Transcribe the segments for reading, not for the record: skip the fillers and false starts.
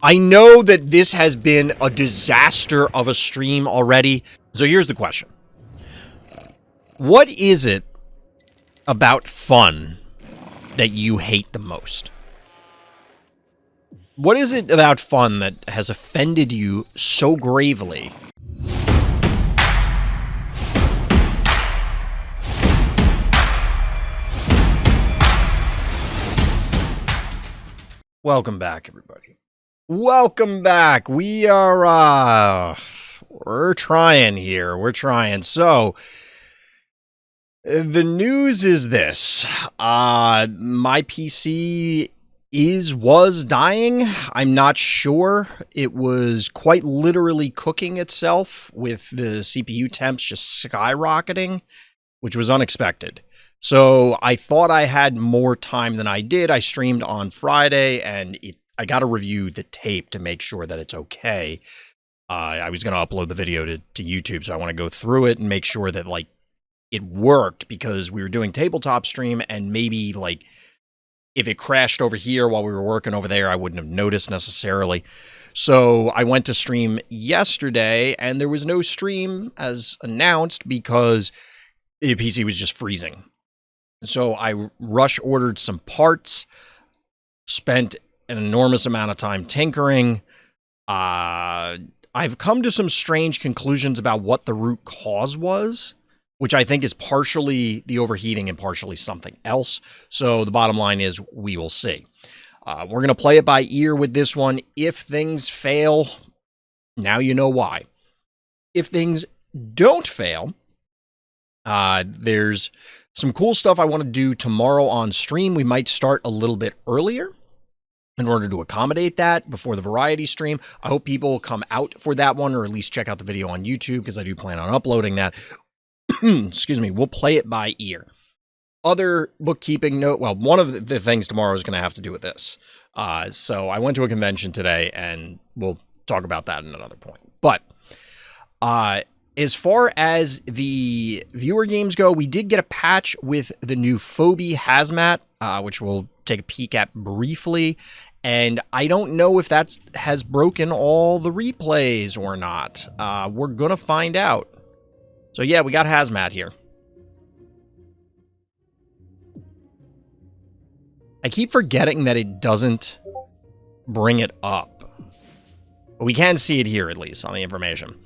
I know that this has been a disaster of a stream already. So here's the question. What is it about fun that you hate the most? What is it about fun that has offended you so gravely? Welcome back, everybody. Welcome back. We're trying here. We're trying. So, the news is this. My PC was dying. I'm not sure. It was quite literally cooking itself with the CPU temps just skyrocketing, which was unexpected. So I thought I had more time than I did. I streamed on Friday, and I got to review the tape to make sure that it's okay. I was going to upload the video to YouTube, so I want to go through it and make sure that, like, it worked, because we were doing tabletop stream, and maybe, like, if it crashed over here while we were working over there, I wouldn't have noticed necessarily. So I went to stream yesterday, and there was no stream as announced because the PC was just freezing. So I rush ordered some parts, spent an enormous amount of time tinkering. I've come to some strange conclusions about what the root cause was, which I think is partially the overheating and partially something else. So the bottom line is we will see. We're going to play it by ear with this one. If things fail, now you know why. If things don't fail, there's some cool stuff I want to do tomorrow on stream. We might start a little bit earlier in order to accommodate that before the variety stream. I hope people will come out for that one, or at least check out the video on YouTube, because I do plan on uploading that. Excuse me. We'll play it by ear. Other bookkeeping note, well, one of the things tomorrow is going to have to do with this. So I went to a convention today, and we'll talk about that in another point. But as far as the viewer games go, we did get a patch with the new Phobies Hazmat, which we'll take a peek at briefly. And I don't know if that has broken all the replays or not. We're going to find out. So yeah, we got Hazmat here. I keep forgetting that it doesn't bring it up. But we can see it here, at least, on the information.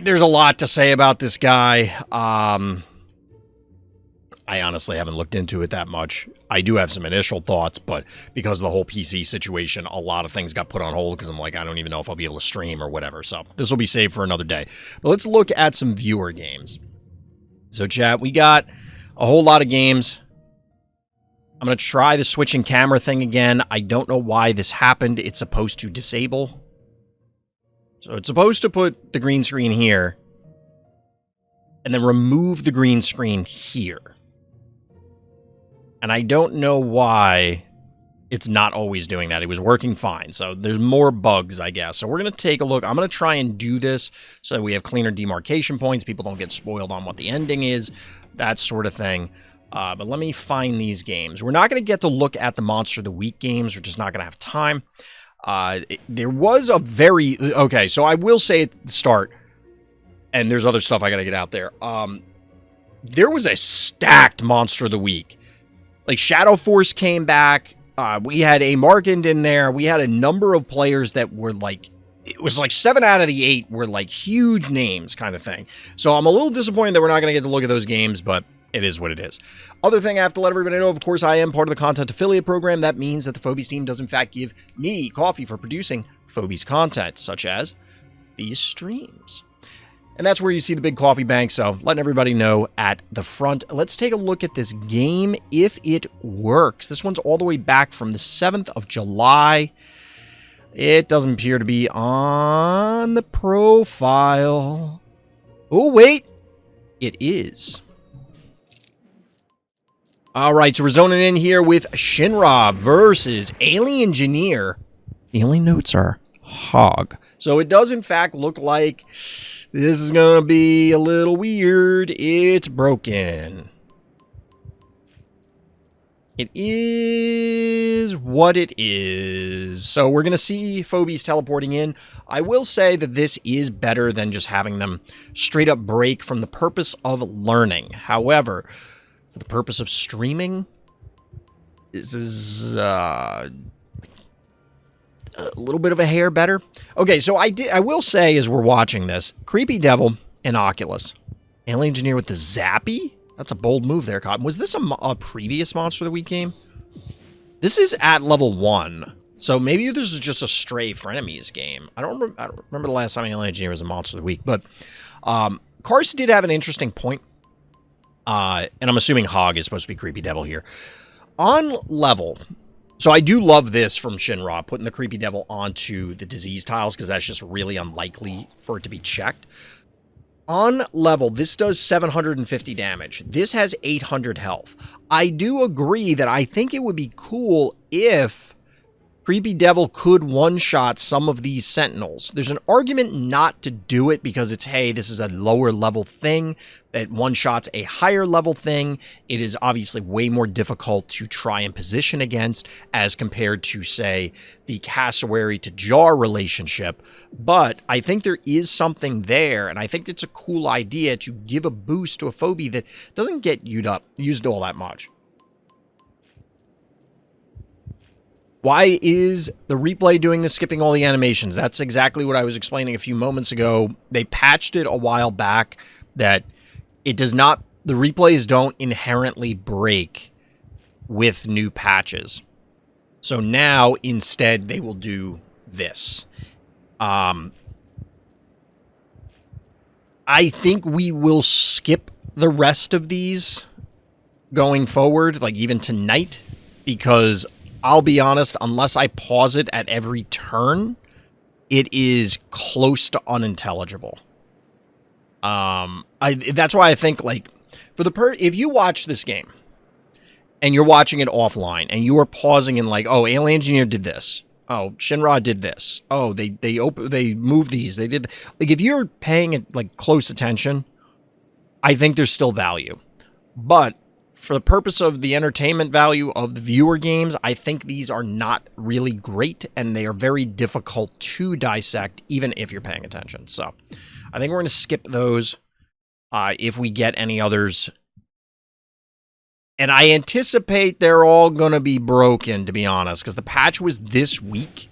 There's a lot to say about this guy. I honestly haven't looked into it that much. I do have some initial thoughts, but because of the whole PC situation, a lot of things got put on hold because I'm like, I don't even know if I'll be able to stream or whatever. So this will be saved for another day. But let's look at some viewer games. So chat, we got a whole lot of games. I'm going to try the switching camera thing again. I don't know why this happened. It's supposed to disable. So it's supposed to put the green screen here and then remove the green screen here. And I don't know why it's not always doing that. It was working fine. So there's more bugs, I guess. So we're going to take a look. I'm going to try and do this so that we have cleaner demarcation points. People don't get spoiled on what the ending is, that sort of thing. But let me find these games. We're not going to get to look at the Monster of the Week games. We're just not going to have time. There was a very... Okay, so I will say at the start, and there's other stuff I got to get out there. There was a stacked Monster of the Week. Like, Shadow Force came back. We had a Markand in there. We had a number of players that were like... It was like 7 out of the 8 were like huge names kind of thing. So I'm a little disappointed that we're not going to get to look at those games, but it is what it is. Other thing I have to let everybody know, of course, I am part of the content affiliate program. That means that the Phobies team does in fact give me coffee for producing Phobies content, such as these streams. And that's where you see the big coffee bank, so letting everybody know at the front. Let's take a look at this game, if it works. This one's all the way back from the 7th of July. It doesn't appear to be on the profile. Oh, wait. It is. All right, so we're zoning in here with Shinra versus Alien Engineer. The only notes are hog. So it does, in fact, look like this is going to be a little weird. It's broken. It is what it is. So we're going to see Phobies teleporting in. I will say that this is better than just having them straight up break from the purpose of learning. However, for the purpose of streaming, this is a little bit of a hair better. Okay, so I will say as we're watching this, Creepy Devil and Oculus. Alien Engineer with the Zappy? That's a bold move there, Cotton. Was this a previous Monster of the Week game? This is at level 1. So maybe this is just a Stray Frenemies game. I don't remember the last time Alien Engineer was a Monster of the Week. But Carson did have an interesting point. And I'm assuming Hog is supposed to be Creepy Devil here. On level... So I do love this from Shinra, putting the Creepy Devil onto the disease tiles, because that's just really unlikely for it to be checked. On level, this does 750 damage. This has 800 health. I do agree that I think it would be cool if Creepy Devil could one-shot some of these Sentinels. There's an argument not to do it because it's, hey, this is a lower level thing that one-shots a higher level thing. It is obviously way more difficult to try and position against as compared to, say, the Cassowary to Jar relationship. But I think there is something there, and I think it's a cool idea to give a boost to a phobie that doesn't get used all that much. Why is the replay doing this, skipping all the animations? That's exactly what I was explaining a few moments ago. They patched it a while back that it does not, the replays don't inherently break with new patches. So now, instead, they will do this. I think we will skip the rest of these going forward, like even tonight, because I'll be honest, unless I pause it at every turn, it is close to unintelligible. That's why I think, like, if you watch this game and you're watching it offline and you are pausing and like, oh, Alien Engineer did this. Oh, Shinra did this. Oh, they moved these. They did, like, if you're paying it like close attention, I think there's still value. But for the purpose of the entertainment value of the viewer games, I think these are not really great, and they are very difficult to dissect, even if you're paying attention. So I think we're going to skip those if we get any others. And I anticipate they're all going to be broken, to be honest, because the patch was this week.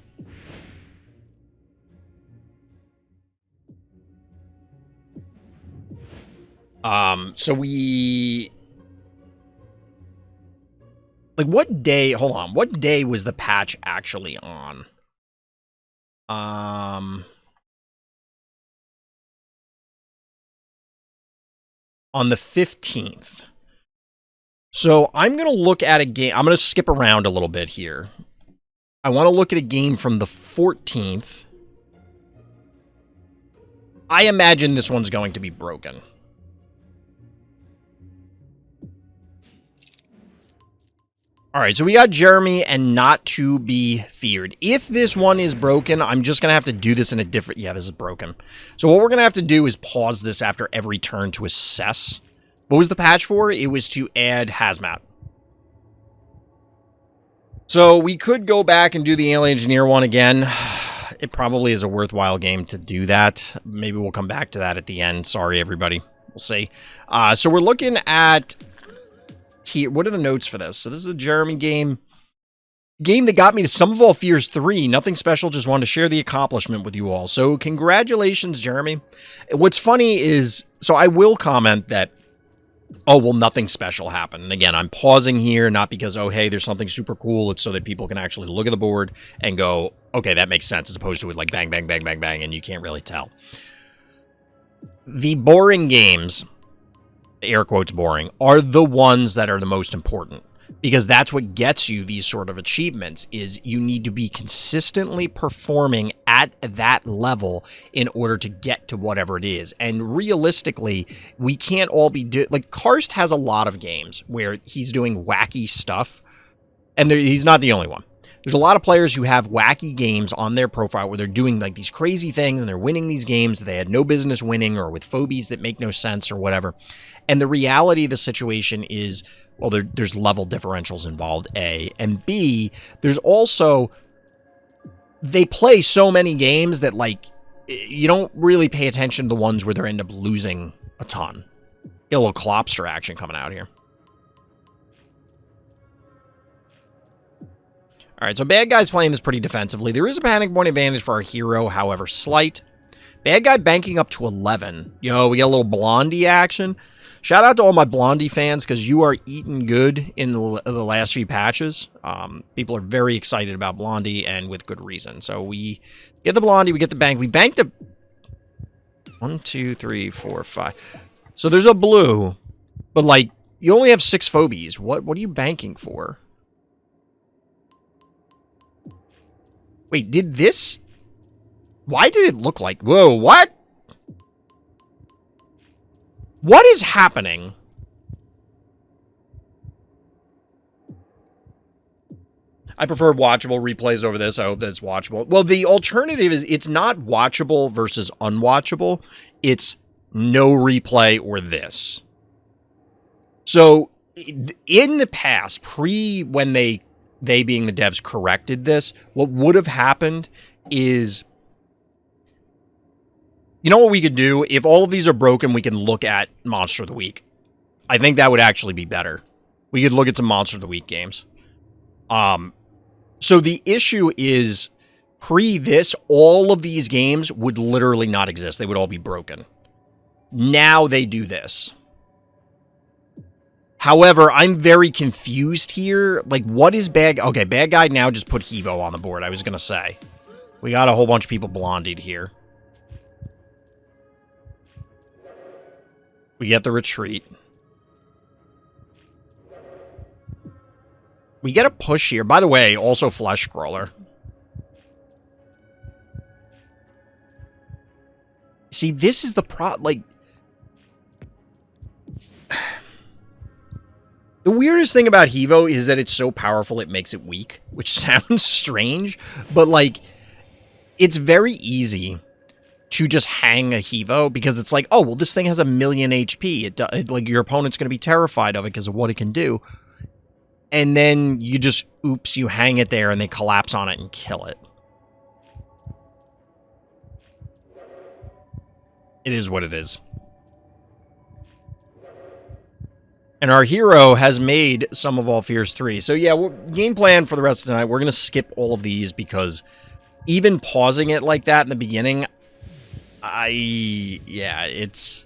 So we... Like, what day... Hold on. What day was the patch actually on? On the 15th. So I'm going to look at a game... I'm going to skip around a little bit here. I want to look at a game from the 14th. I imagine this one's going to be broken. All right, so we got Jeremy and Not to Be Feared. If this one is broken, I'm just going to have to do this in a different... Yeah, this is broken. So what we're going to have to do is pause this after every turn to assess. What was the patch for? It was to add Hazmat. So we could go back and do the Alien Engineer one again. It probably is a worthwhile game to do that. Maybe we'll come back to that at the end. Sorry, everybody. We'll see. So we're looking at... Here, what are the notes for this? So this is a Jeremy game. Game that got me to Sum of All Fears 3. Nothing special, just wanted to share the accomplishment with you all. So congratulations, Jeremy. What's funny is, so I will comment that, oh, well, nothing special happened. And again, I'm pausing here, not because, oh, hey, there's something super cool. It's so that people can actually look at the board and go, okay, that makes sense, as opposed to it like bang, bang, bang, bang, bang, and you can't really tell. The boring games, air quotes boring, are the ones that are the most important, because that's what gets you these sort of achievements. Is you need to be consistently performing at that level in order to get to whatever it is. And realistically, we can't all be like, Karst has a lot of games where he's doing wacky stuff, and he's not the only one. There's a lot of players who have wacky games on their profile where they're doing like these crazy things and they're winning these games that they had no business winning, or with phobies that make no sense or whatever. And the reality of the situation is, well, there's level differentials involved, A. And B, there's also, they play so many games that, like, you don't really pay attention to the ones where they end up losing a ton. Get a little Clopster action coming out here. All right, so bad guy's playing this pretty defensively. There is a panic point advantage for our hero, however slight. Bad guy banking up to 11. Yo, we got a little Blondie action. Shout out to all my Blondie fans, because you are eating good in the last few patches. People are very excited about Blondie, and with good reason. So we get the Blondie, we get the bank. We banked a 1, 2, 3, 4, 5. So there's a blue, but like you only have 6 phobies. What are you banking for? Wait, did this? Why did it look like? Whoa, what? What is happening? I prefer watchable replays over this. I hope that it's watchable. Well, the alternative is it's not watchable versus unwatchable. It's no replay or this. So in the past, when they being the devs corrected this, what would have happened is, you know what we could do? If all of these are broken, we can look at Monster of the Week. I think that would actually be better. We could look at some Monster of the Week games. So the issue is, pre-this, all of these games would literally not exist. They would all be broken. Now they do this. However, I'm very confused here. Like, what is bad? Okay, bad guy now just put Hevo on the board, I was going to say. We got a whole bunch of people blondied here. We get the retreat. We get a push here. By the way, also Flesh Scroller. See, this is the like... The weirdest thing about Hevo is that it's so powerful it makes it weak, which sounds strange, but, like, it's very easy to just hang a Hevo, because it's like, oh, well, this thing has 1,000,000 HP. Like, your opponent's going to be terrified of it because of what it can do. And then you just, oops, you hang it there and they collapse on it and kill it. It is what it is. And our hero has made Sum of All Fears 3. So yeah, game plan for the rest of the night, we're going to skip all of these, because even pausing it like that in the beginning, yeah, it's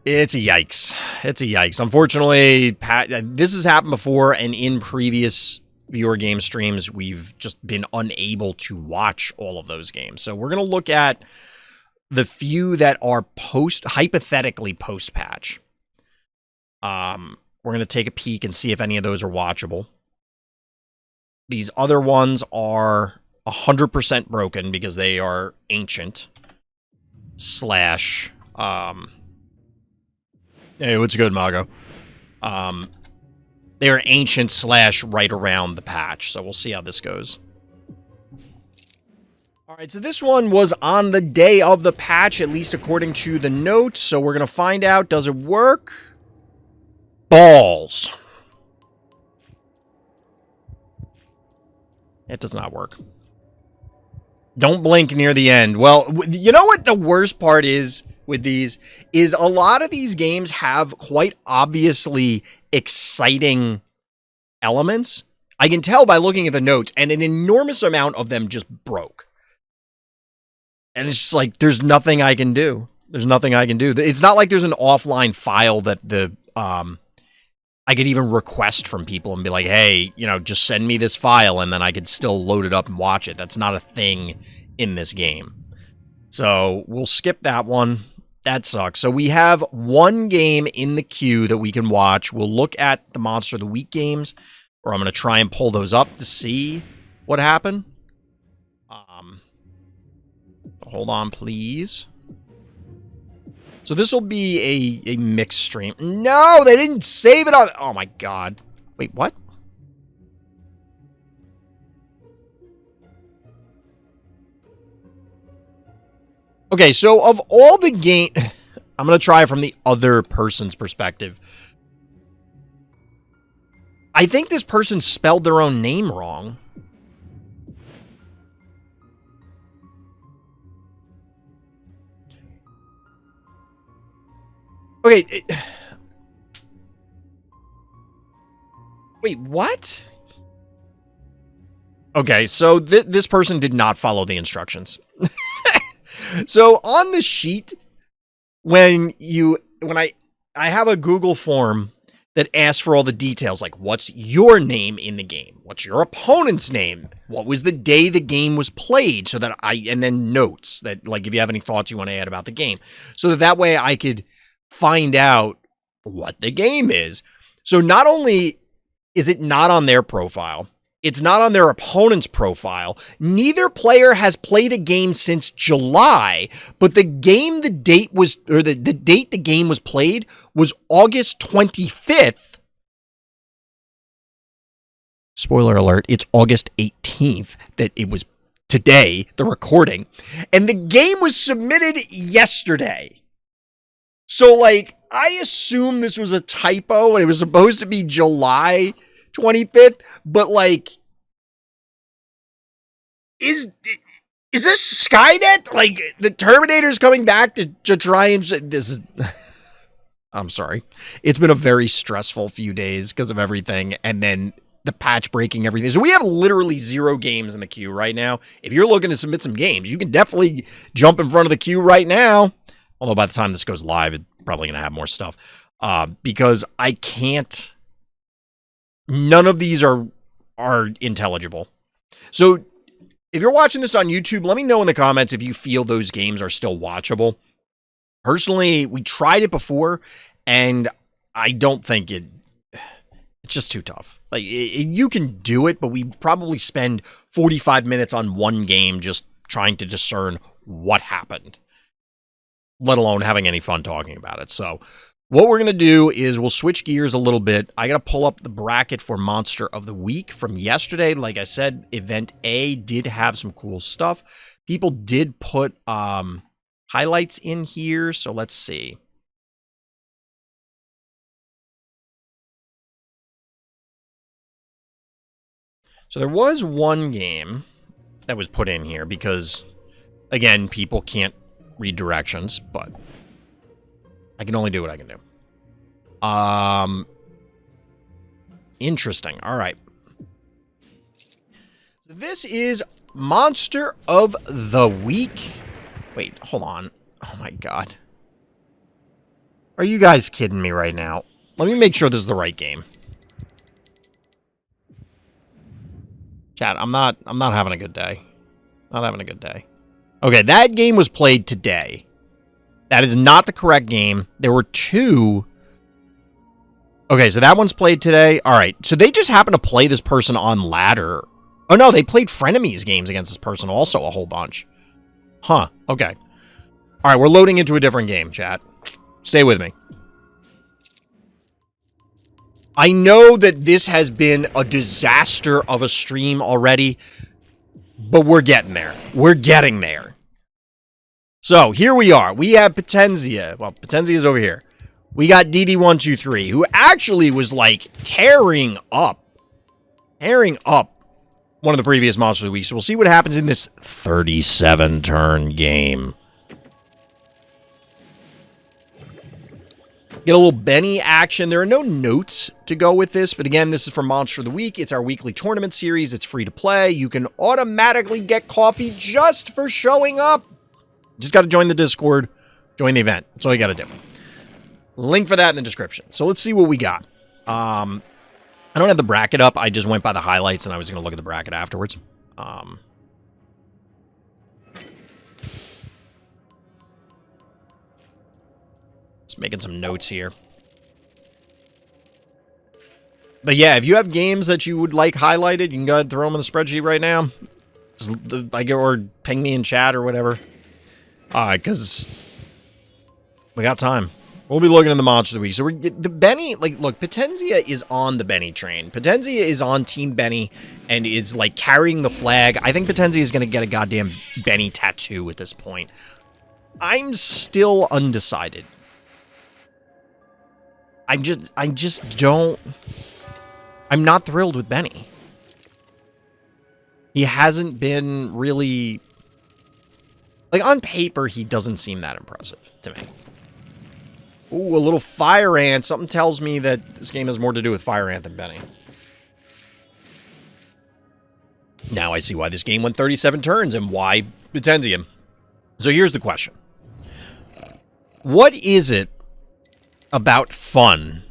a yikes. It's a yikes. Unfortunately, this has happened before, and in previous viewer game streams, we've just been unable to watch all of those games. So we're going to look at the few that are hypothetically post-patch. We're going to take a peek and see if any of those are watchable. These other ones are 100% broken because they are ancient. Slash, hey, what's good, Mago? They are ancient slash right around the patch, so we'll see how this goes. Alright, so this one was on the day of the patch, at least according to the notes, so we're going to find out, does it work? Balls. It does not work. Don't blink near the end. Well, you know what the worst part is with these? Is a lot of these games have quite obviously exciting elements. I can tell by looking at the notes, and an enormous amount of them just broke. And it's just like, there's nothing I can do. There's nothing I can do. It's not like there's an offline file that I could even request from people and be like, hey, you know, just send me this file, and then I could still load it up and watch it. That's not a thing in this game. So we'll skip that one. That sucks. So we have one game in the queue that we can watch. We'll look at the Monster of the Week games, or I'm going to try and pull those up to see what happened. Hold on, please. So this will be a mixed stream. No, they didn't save it on... Oh, my God. Wait, what? Okay, so of all the game... I'm going to try from the other person's perspective. I think this person spelled their own name wrong. Okay. Wait, what? Okay, so this person did not follow the instructions. So on the sheet, when I have a Google form that asks for all the details, like what's your name in the game? What's your opponent's name? What was the day the game was played? So that and then notes that, like, if you have any thoughts you want to add about the game. So that way I could find out what the game is. So not only is it not on their profile, it's not on their opponent's profile. Neither player has played a game since July, but the date the game was played was August 25th. Spoiler alert, it's August 18th that it was today, the recording. And the game was submitted yesterday. So, like, I assume this was a typo and it was supposed to be July 25th, but, like, is this Skynet? Like, the Terminator's coming back to try and... This is... I'm sorry. It's been a very stressful few days because of everything, and then the patch breaking everything. So we have literally 0 games in the queue right now. If you're looking to submit some games, you can definitely jump in front of the queue right now. Although by the time this goes live, it's probably going to have more stuff. Because I can't... None of these are intelligible. So if you're watching this on YouTube, let me know in the comments if you feel those games are still watchable. Personally, we tried it before, and I don't think it's just too tough. Like, you can do it, but we probably spend 45 minutes on one game just trying to discern what happened, let alone having any fun talking about it. So what we're going to do is we'll switch gears a little bit. I got to pull up the bracket for Monster of the Week from yesterday. Like I said, Event A did have some cool stuff. People did put highlights in here, so let's see. So there was one game that was put in here because, again, people can't read directions, but I can only do what I can do. Interesting. All right. So this is Monster of the Week. Wait, hold on. Oh my god. Are you guys kidding me right now? Let me make sure this is the right game. Chat, I'm not having a good day. Not having a good day. Okay, that game was played today. That is not the correct game. There were 2. Okay, so that one's played today. All right, so they just happen to play this person on ladder. Oh, no, they played frenemies games against this person also a whole bunch. Huh, okay. All right, we're loading into a different game, chat. Stay with me. I know that this has been a disaster of a stream already, but we're getting there. We're getting there. So, here we are. We have Potenzia. Well, Potenzia is over here. We got DD123, who actually was, like, tearing up one of the previous Monsters of the Week. So, we'll see what happens in this 37-turn game. Get a little Benny action. There are no notes to go with this, but again, this is for Monster of the Week. It's our weekly tournament series. It's free to play. You can automatically get coffee just for showing up. Just got to join the Discord, join the event. That's all you got to do. Link for that in the description. So let's see what we got. I don't have the bracket up. I just went by the highlights, and I was going to look at the bracket afterwards. Just making some notes here. But yeah, if you have games that you would like highlighted, you can go ahead and throw them in the spreadsheet right now. Just, or ping me in chat or whatever. Alright, because we got time. We'll be looking at the Monster of the Week. So the Benny, like, look, Potenzia is on the Benny train. Potenzia is on Team Benny and is, like, carrying the flag. I think Potenzia is going to get a goddamn Benny tattoo at this point. I'm still undecided. I just don't... I'm not thrilled with Benny. He hasn't been really... Like, on paper, he doesn't seem that impressive to me. Ooh, a little Fire Ant. Something tells me that this game has more to do with Fire Ant than Benny. Now I see why this game went 37 turns and why Betenzium. So here's the question. What is it about fun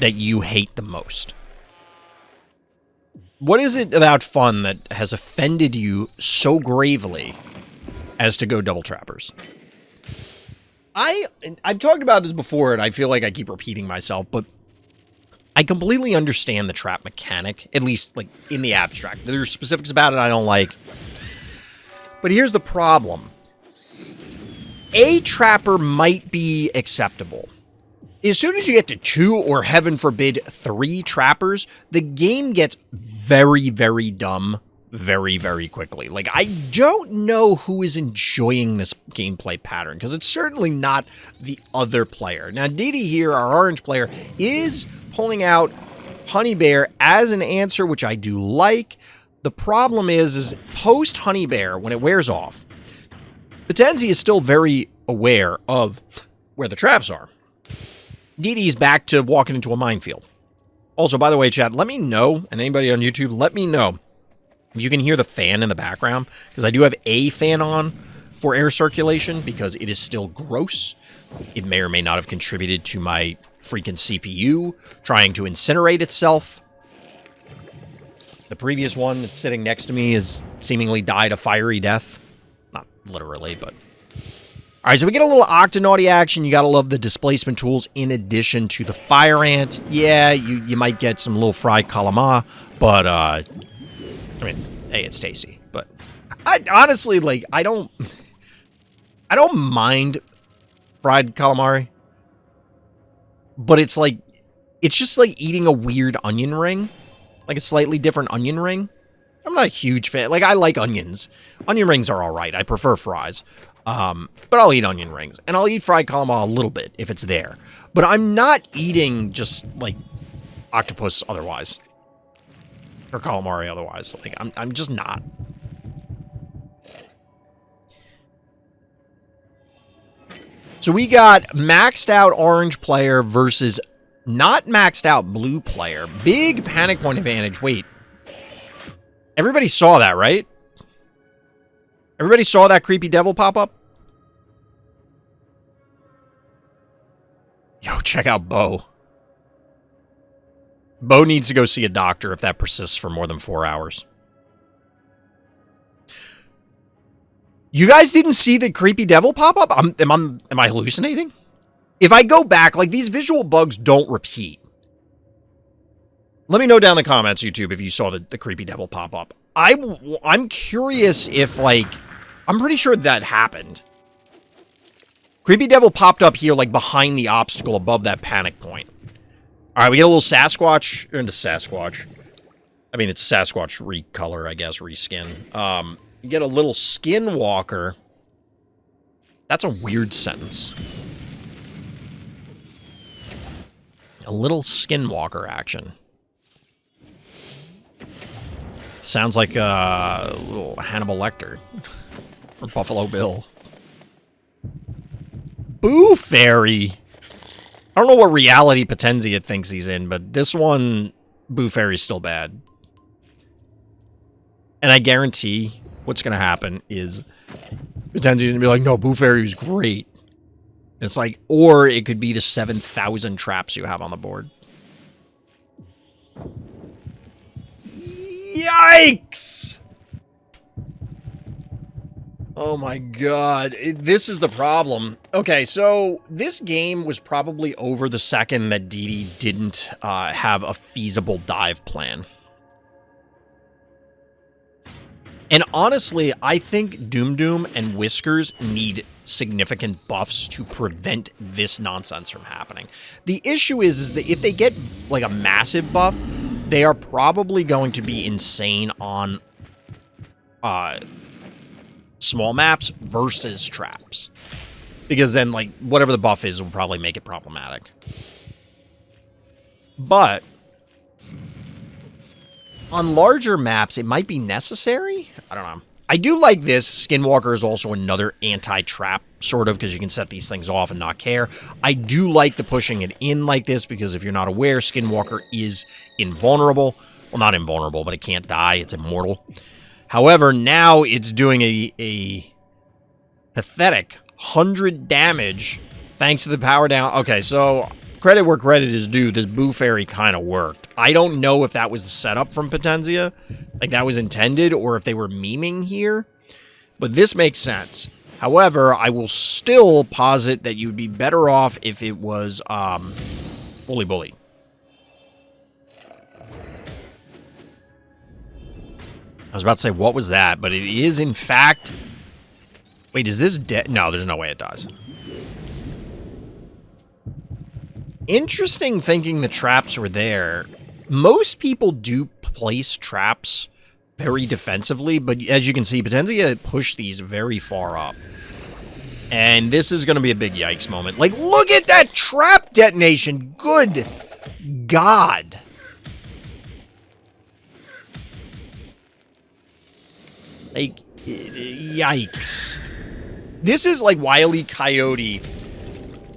that you hate the most? What is it about fun that has offended you so gravely as to go double trappers? I've talked about this before, and I feel like I keep repeating myself, but I completely understand the trap mechanic, at least, like, in the abstract. There's specifics about it I don't like. But here's the problem. A trapper might be acceptable. As soon as you get to 2 or, heaven forbid, 3 trappers, the game gets very, very dumb very, very quickly. Like, I don't know who is enjoying this gameplay pattern, because it's certainly not the other player. Now, Didi here, our orange player, is pulling out Honey Bear as an answer, which I do like. The problem is post Honey Bear, when it wears off, Potenzi is still very aware of where the traps are. Didi's back to walking into a minefield. Also, by the way, chat, let me know, and anybody on YouTube, let me know if you can hear the fan in the background, because I do have a fan on for air circulation, because it is still gross. It may or may not have contributed to my freaking CPU trying to incinerate itself. The previous one that's sitting next to me has seemingly died a fiery death. Not literally, but... Alright, so we get a little Octonauty action. You gotta love the displacement tools in addition to the Fire Ant. Yeah, you might get some little fried calamari, but, I mean, hey, it's tasty. But, honestly, like, I don't mind fried calamari. But it's like, it's just like eating a weird onion ring. Like a slightly different onion ring. I'm not a huge fan. Like, I like onions. Onion rings are alright. I prefer fries. But I'll eat onion rings. And I'll eat fried calamari a little bit if it's there. But I'm not eating just, like, octopus otherwise. Or calamari otherwise. Like, I'm just not. So we got maxed out orange player versus not maxed out blue player. Big panic point advantage. Wait. Everybody saw that, right? Everybody saw that creepy devil pop up? Yo, check out Bo. Bo needs to go see a doctor if that persists for more than 4 hours. You guys didn't see the creepy devil pop up? Am I hallucinating? If I go back, like, these visual bugs don't repeat. Let me know down in the comments, YouTube, if you saw the creepy devil pop up. I'm curious if, like, I'm pretty sure that happened. Creepy devil popped up here, like, behind the obstacle above that panic point. Alright, we get a little Sasquatch. Into Sasquatch. I mean, it's Sasquatch recolor, I guess, reskin. You get a little Skinwalker. That's a weird sentence. A little Skinwalker action. Sounds like a little Hannibal Lecter. Or Buffalo Bill. Boo Fairy. I don't know what reality Potenzi it thinks he's in, but this one, Boo Fairy's still bad. And I guarantee what's going to happen is Potenzi's going to be like, no, Boo Fairy was great. And it's like, or it could be the 7,000 traps you have on the board. Yikes! Oh my god. This is the problem. Okay, so this game was probably over the second that Didi didn't have a feasible dive plan. And honestly, I think Doom Doom and Whiskers need significant buffs to prevent this nonsense from happening. The issue is that if they get, like, a massive buff, they are probably going to be insane on small maps versus traps. Because then, like, whatever the buff is will probably make it problematic. But on larger maps, it might be necessary. I don't know. I do like this. Skinwalker is also another anti-trap, sort of, because you can set these things off and not care. I do like the pushing it in like this, because if you're not aware, Skinwalker is invulnerable. Well, not invulnerable, but it can't die. It's immortal. However, now it's doing a pathetic 100 damage thanks to the power down. Okay, so credit where credit is due. This Boo Fairy kind of worked. I don't know if that was the setup from Potentia, like that was intended, or if they were memeing here, but this makes sense. However, I will still posit that you'd be better off if it was Bully Bully. I was about to say, what was that? But it is, in fact... Wait, is this dead? No, there's no way it dies. Interesting thinking the traps were there. Most people do place traps very defensively, but as you can see, Potentia pushed these very far up. And this is going to be a big yikes moment. Like, look at that trap detonation! Good God! Like, yikes. This is like Wile E. Coyote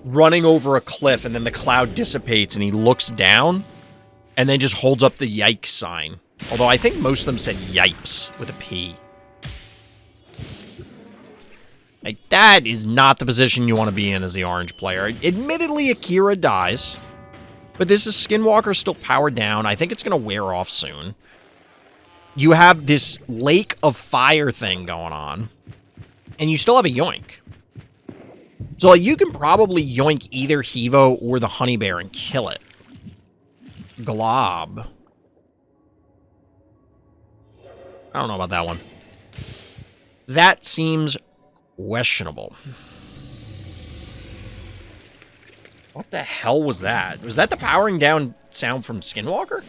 running over a cliff, and then the cloud dissipates, and he looks down, and then just holds up the yikes sign. Although I think most of them said yipes with a P. Like, that is not the position you want to be in as the orange player. Admittedly, Akira dies, but this is Skinwalker still powered down. I think it's going to wear off soon. You have this lake of fire thing going on, and you still have a yoink. So, like, you can probably yoink either Hevo or the Honey Bear and kill it. Glob. I don't know about that one. That seems questionable. What the hell was that? Was that the powering down sound from Skinwalker?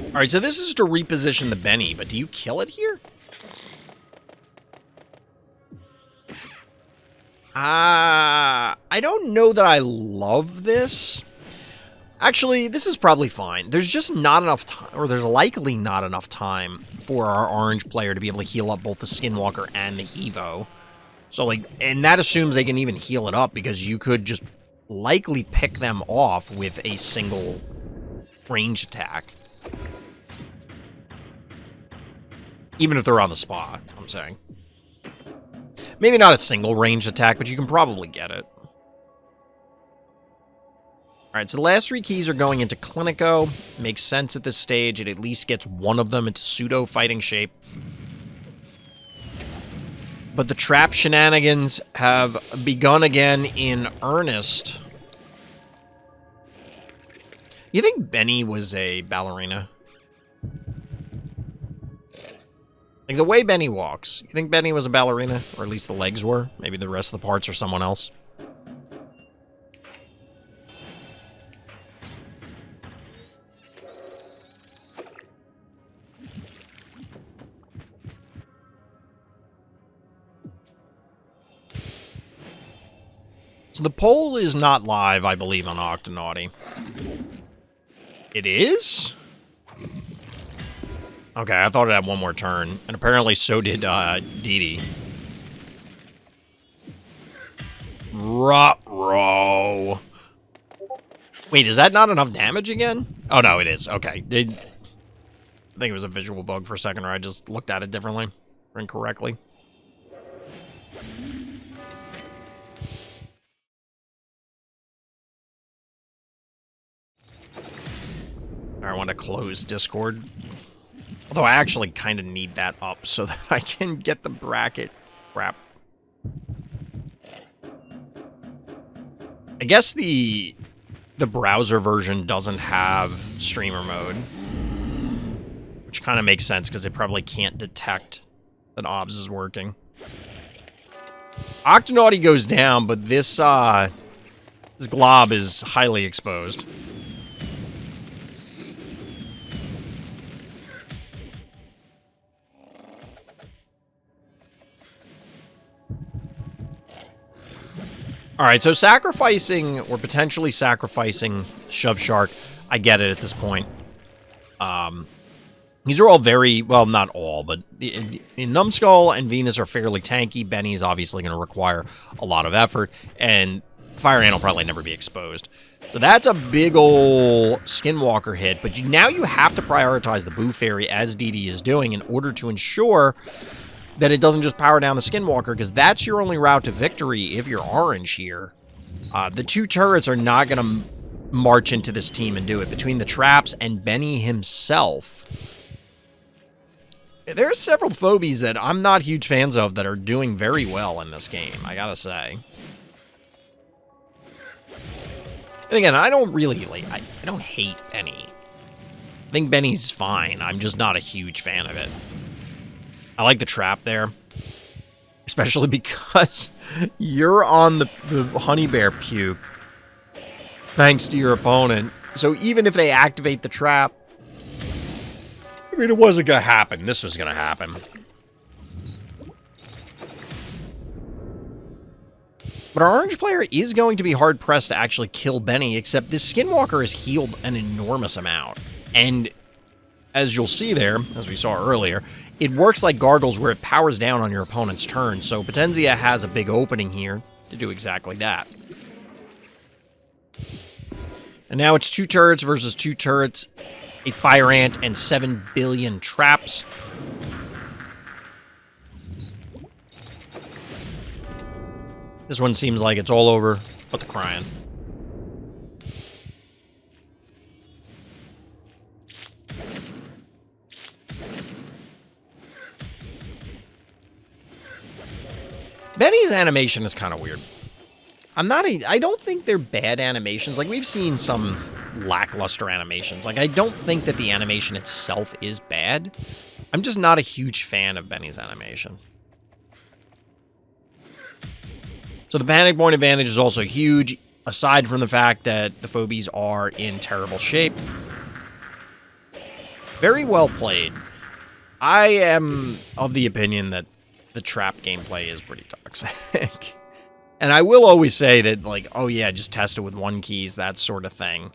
Alright, so this is to reposition the Benny, but do you kill it here? I don't know that I love this. Actually, this is probably fine. There's just not enough time, or there's likely not enough time for our orange player to be able to heal up both the Skinwalker and the Hevo. So, like, and that assumes they can even heal it up, because you could just likely pick them off with a single range attack. Even if they're on the spot, I'm saying. Maybe not a single range attack, but you can probably get it. Alright, so the last 3 keys are going into Clinico. Makes sense at this stage. It at least gets one of them into pseudo-fighting shape. But the trap shenanigans have begun again in earnest. You think Benny was a ballerina? Like, the way Benny walks, you think Benny was a ballerina? Or at least the legs were? Maybe the rest of the parts are someone else? So the poll is not live, I believe, on Octonaughty. It is? Okay, I thought it had one more turn, and apparently so did Dee Dee. Ruh-roh. Wait, is that not enough damage again? Oh, no, it is. Okay. I think it was a visual bug for a second, or I just looked at it differently, or incorrectly. I want to close Discord. Although I actually kind of need that up so that I can get the bracket crap. I guess the browser version doesn't have streamer mode, which kind of makes sense because it probably can't detect that OBS is working. Octonaughty goes down, but this glob is highly exposed. All right, so sacrificing or potentially sacrificing Shove Shark, I get it at this point. These are all very, well, not all, but in Numbskull and Venus are fairly tanky. Benny's obviously going to require a lot of effort, and Fire Ant will probably never be exposed. So that's a big ol' Skinwalker hit, but now you have to prioritize the Boo Fairy, as DD is doing, in order to ensure that it doesn't just power down the Skinwalker, because that's your only route to victory if you're orange here. The two turrets are not going to march into this team and do it. Between the traps and Benny himself, there are several Phobies that I'm not huge fans of that are doing very well in this game, I gotta say. And again, I don't really, I don't hate Benny. I think Benny's fine. I'm just not a huge fan of it. I like the trap there. Especially because you're on the Honey Bear puke. Thanks to your opponent. So even if they activate the trap, I mean, it wasn't going to happen. This was going to happen. But our orange player is going to be hard-pressed to actually kill Benny, except this Skinwalker has healed an enormous amount. And as you'll see there, as we saw earlier, it works like Gargles where it powers down on your opponent's turn. So Potenzia has a big opening here to do exactly that. And now it's 2 turrets versus 2 turrets, a Fire Ant, and 7 billion traps. This one seems like it's all over but the crying. Benny's animation is kind of weird. I don't think they're bad animations. Like, we've seen some lackluster animations. Like, I don't think that the animation itself is bad. I'm just not a huge fan of Benny's animation. So the panic point advantage is also huge, aside from the fact that the Phobies are in terrible shape. Very well played. I am of the opinion that the trap gameplay is pretty toxic. And I will always say that, like, oh yeah, just test it with 1 keys, that sort of thing.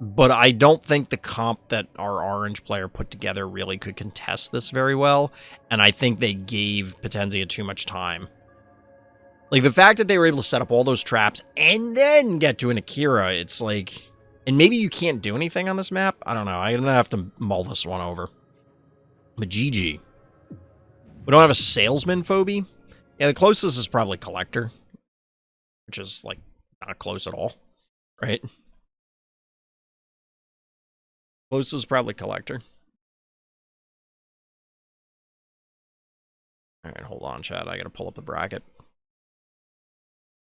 But I don't think the comp that our orange player put together really could contest this very well. And I think they gave Potenzia too much time. Like, the fact that they were able to set up all those traps and then get to an Akira, it's like... And maybe you can't do anything on this map? I don't know. I'm going to have to mull this one over. But GG. We don't have a salesman phobie. Yeah, the closest is probably collector. Which is, like, not close at all. Right? Closest is probably collector. Alright, hold on, chat. I gotta pull up the bracket.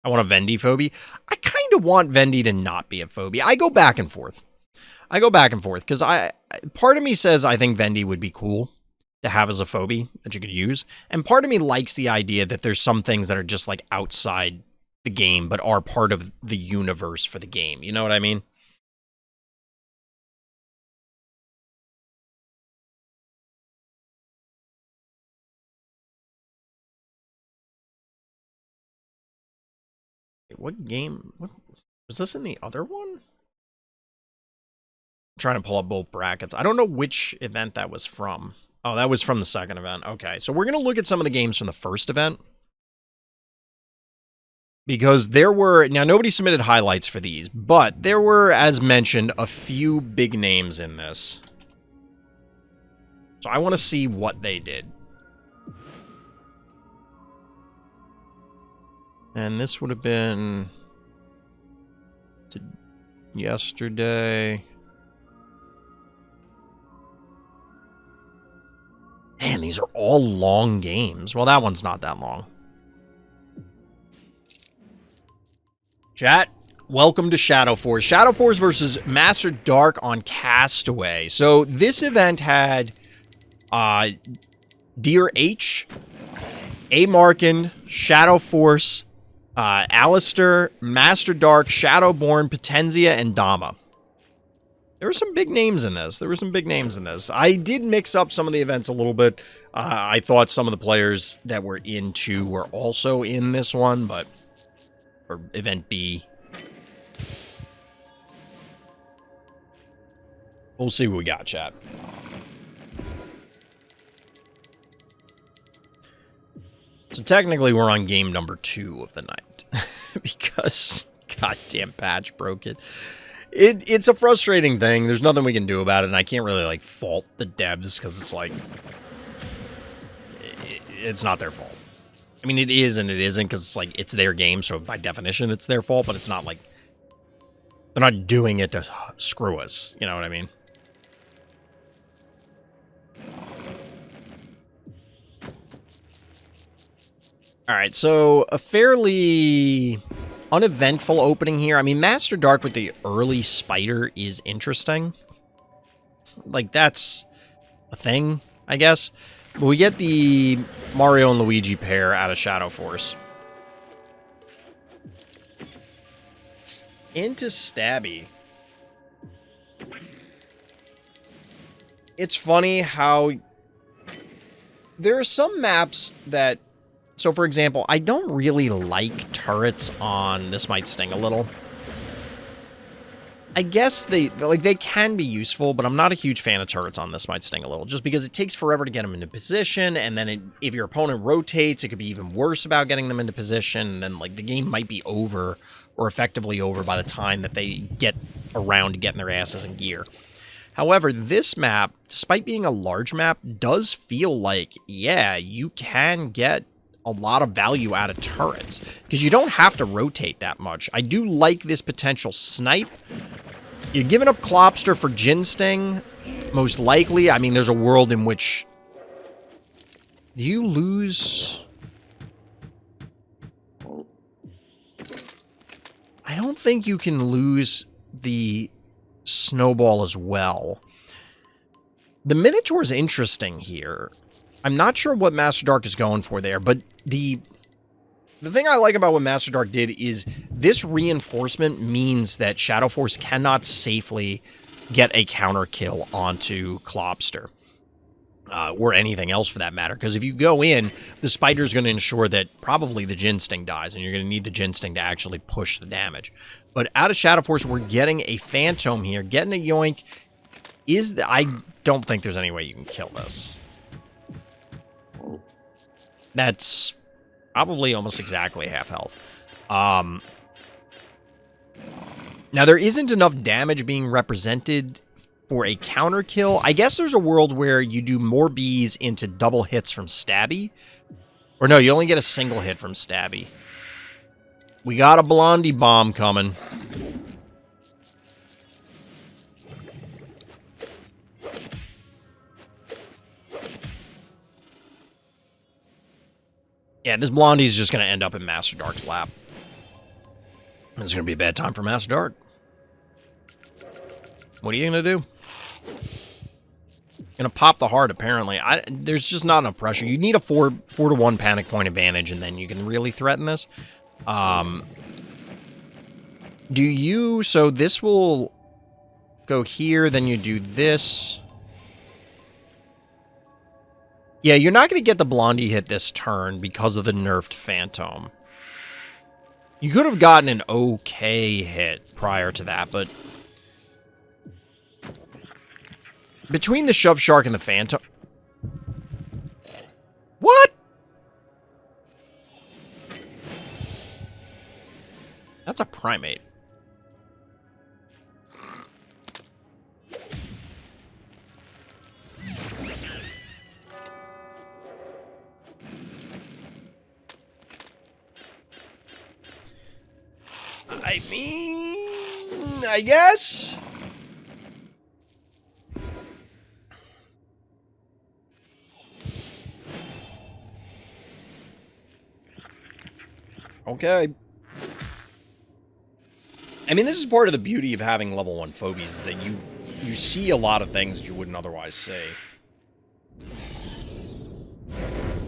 I want a Vendy phobie. I kind of want Vendy to not be a phobie. I go back and forth. Because part of me says I think Vendy would be cool to have as a phobie that you could use. And part of me likes the idea that there's some things that are just like outside the game, but are part of the universe for the game. You know what I mean? What game? What was this in the other one? I'm trying to pull up both brackets. I don't know which event that was from. Oh, that was from the second event. Okay, so we're going to look at some of the games from the first event. Because there were... Now, nobody submitted highlights for these, but there were, as mentioned, a few big names in this. So I want to see what they did. And this would have been... yesterday... Man, these are all long games. Well, that one's not that long. Chat, welcome to Shadow Force. Shadow Force versus Master Dark on Castaway. So this event had Dear H, A. Markin, Shadow Force, Alistair, Master Dark, Shadowborn, Potenzia, and Dama. There were some big names in this. There were some big names in this. I did mix up some of the events a little bit. I thought some of the players that were in 2 were also in this one, but... Or event B. We'll see what we got, chat. So technically we're on game number 2 of the night. Because goddamn patch broke it. It's a frustrating thing. There's nothing we can do about it, and I can't really, like, fault the devs, because it's like... It's not their fault. I mean, it is and it isn't, because it's like, it's their game, so by definition it's their fault, but it's not like... They're not doing it to screw us, you know what I mean? Alright, so a fairly uneventful opening here. I mean, Master Dark with the early spider is interesting. Like, that's a thing, I guess. But we get the Mario and Luigi pair out of Shadow Force. Into Stabby. It's funny how there are some maps that... So, for example, I don't really like turrets on This Might Sting a Little. I guess they can be useful, but I'm not a huge fan of turrets on This Might Sting a Little, just because it takes forever to get them into position, and then if your opponent rotates, it could be even worse about getting them into position, and then, like, the game might be over, or effectively over by the time that they get around to getting their asses in gear. However, this map, despite being a large map, does feel like, yeah, you can get a lot of value out of turrets, because you don't have to rotate that much. I do like this potential snipe. You're giving up Clopster for Jin Sting, most likely. I mean, there's a world in which... Do you lose... I don't think you can lose the Snowball as well. The Minotaur is interesting here. I'm not sure what Master Dark is going for there, but the thing I like about what Master Dark did is this reinforcement means that Shadow Force cannot safely get a counter kill onto Clopster. Or anything else for that matter, because if you go in, the Spider's going to ensure that probably the Jin Sting dies, and you're going to need the Jin Sting to actually push the damage. But out of Shadow Force, we're getting a Phantom here. Getting a Yoink I don't think there's any way you can kill this. That's probably almost exactly half health. Now, there isn't enough damage being represented for a counter kill. I guess there's a world where you do more bees into double hits from Stabby. Or no, you only get a single hit from Stabby. We got a Blondie bomb coming. Yeah, this Blondie's just going to end up in Master Dark's lap. It's going to be a bad time for Master Dark. What are you going to do? Going to pop the heart, apparently. There's just not enough pressure. You need a 4-to-1 panic point advantage, and then you can really threaten this. So this will go here, then you do this. Yeah, you're not going to get the Blondie hit this turn because of the nerfed Phantom. You could have gotten an okay hit prior to that, but... Between the Shove Shark and the Phantom... What? That's a primate. I mean, I guess. Okay. I mean, this is part of the beauty of having level 1 Phobies, is that you see a lot of things that you wouldn't otherwise see.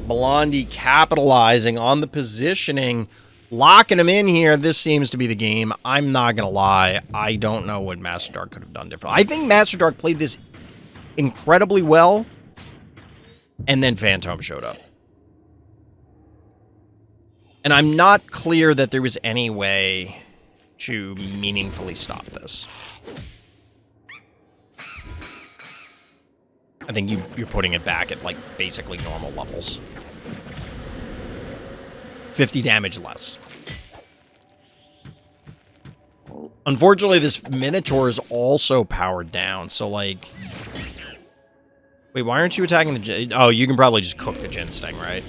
Blondie capitalizing on the positioning Locking him in here, this seems to be the game. I'm not going to lie. I don't know what Master Dark could have done different. I think Master Dark played this incredibly well, and then Phantom showed up. And I'm not clear that there was any way to meaningfully stop this. I think you're putting it back at, like, basically normal levels. 50 damage less. Unfortunately, this Minotaur is also powered down, so, like... Wait, why aren't you attacking the Jin? Oh, you can probably just cook the Jin Sting, right?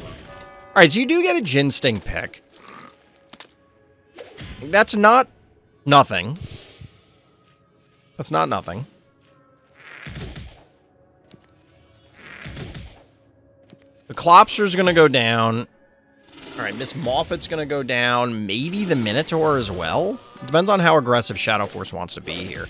Alright, so you do get a Jin Sting pick. That's not nothing. That's not nothing. The Klopster's gonna go down. Alright, Miss Moffat's gonna go down. Maybe the Minotaur as well? It depends on how aggressive Shadow Force wants to be here.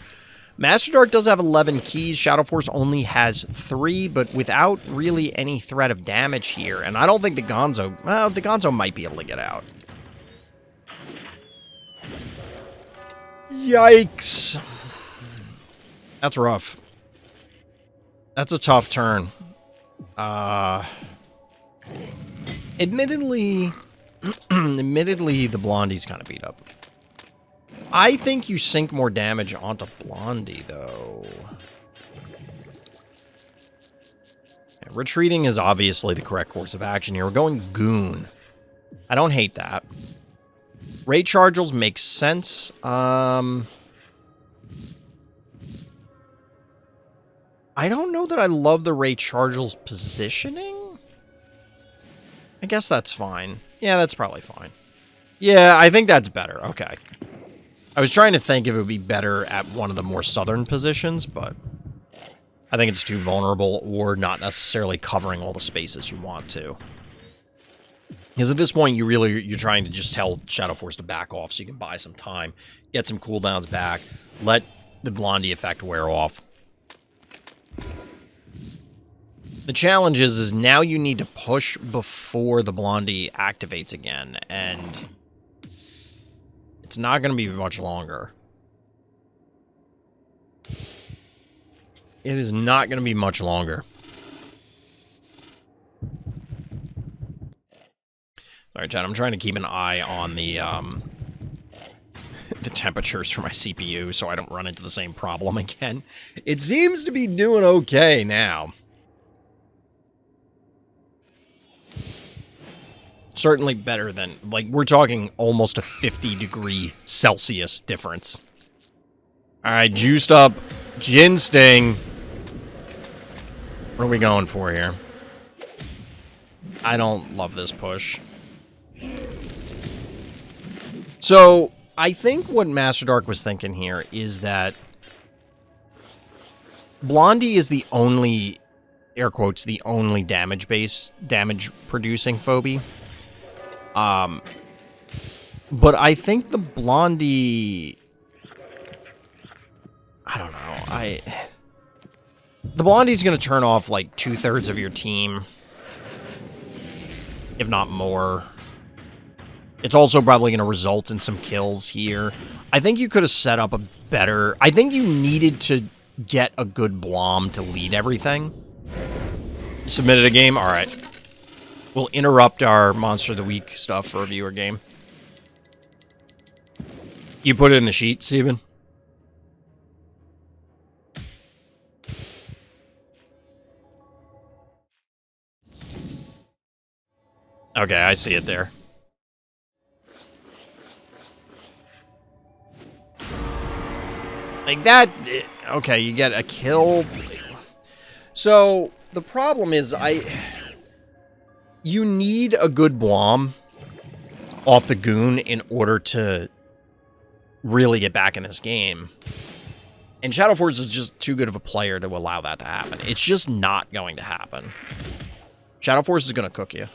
Master Dark does have 11 keys. Shadow Force only has 3, but without really any threat of damage here. And I don't think the Gonzo... Well, the Gonzo might be able to get out. Yikes. That's rough. That's a tough turn. Admittedly, the Blondie's kind of beat up. I think you sink more damage onto Blondie, though. Yeah, retreating is obviously the correct course of action here. We're going Goon. I don't hate that. Ray Chargels makes sense. I don't know that I love the Ray Chargels positioning. I guess that's fine. Yeah, that's probably fine. Yeah, I think that's better. Okay. I was trying to think if it would be better at one of the more southern positions, but I think it's too vulnerable or not necessarily covering all the spaces you want to. Because at this point, you're trying to just tell Shadow Force to back off so you can buy some time, get some cooldowns back, let the Blondie effect wear off. The challenge is now you need to push before the Blondie activates again, and it's not going to be much longer. It is not going to be much longer. Alright, Chad, I'm trying to keep an eye on the the temperatures for my CPU so I don't run into the same problem again. It seems to be doing okay now. Certainly better than, like, we're talking almost a 50-degree Celsius difference. Alright, juiced up Jin Sting. What are we going for here? I don't love this push. So, I think what Master Dark was thinking here is that Blondie is the only, air quotes, the only damage-producing Phobie. But I think the Blondie... I don't know, the Blondie's gonna turn off, like, 2/3 of your team. If not more. It's also probably gonna result in some kills here. I think you could have set up a better... I think you needed to get a good Blom to lead everything. Submitted a game? Alright. We'll interrupt our Monster of the Week stuff for a viewer game. You put it in the sheet, Steven? Okay, I see it there. Like that... Okay, you get a kill. So, the problem is you need a good Blom off the Goon in order to really get back in this game. And Shadow Force is just too good of a player to allow that to happen. It's just not going to happen. Shadow Force is going to cook you.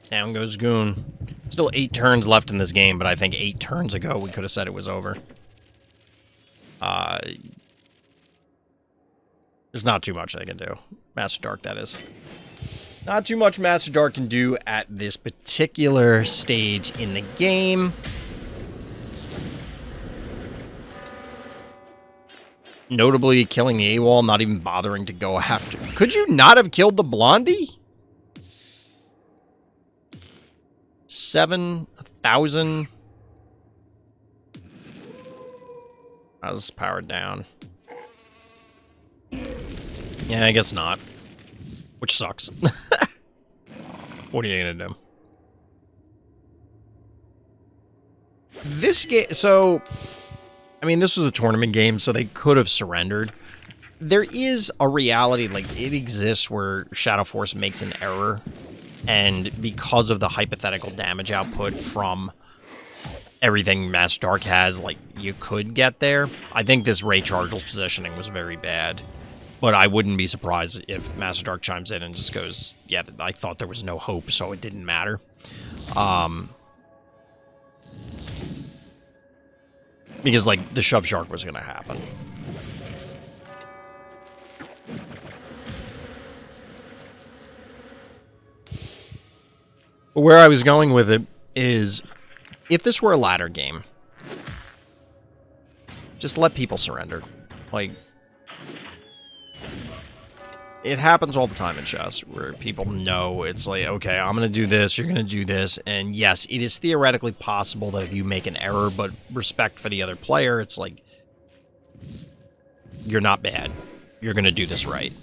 Down goes Goon. Still 8 turns left in this game, but I think 8 turns ago we could have said it was over. There's not too much they can do. Master Dark, that is. Not too much Master Dark can do at this particular stage in the game. Notably, killing the AWOL, not even bothering to go after. Could you not have killed the Blondie? 7,000. How's this powered down? Yeah, I guess not. Which sucks. What are you gonna do? This game, so... I mean, this was a tournament game, so they could have surrendered. There is a reality, like, it exists where Shadow Force makes an error, and because of the hypothetical damage output from everything Master Dark has, like, you could get there. I think this Ray Chargel's positioning was very bad, but I wouldn't be surprised if Master Dark chimes in and just goes, yeah, I thought there was no hope, so it didn't matter. Because, like, the Shove Shark was going to happen. But where I was going with it is, if this were a ladder game, just let people surrender. Like, it happens all the time in chess, where people know it's like, okay, I'm going to do this, you're going to do this, and yes, it is theoretically possible that if you make an error, but respect for the other player, it's like, you're not bad. You're going to do this right.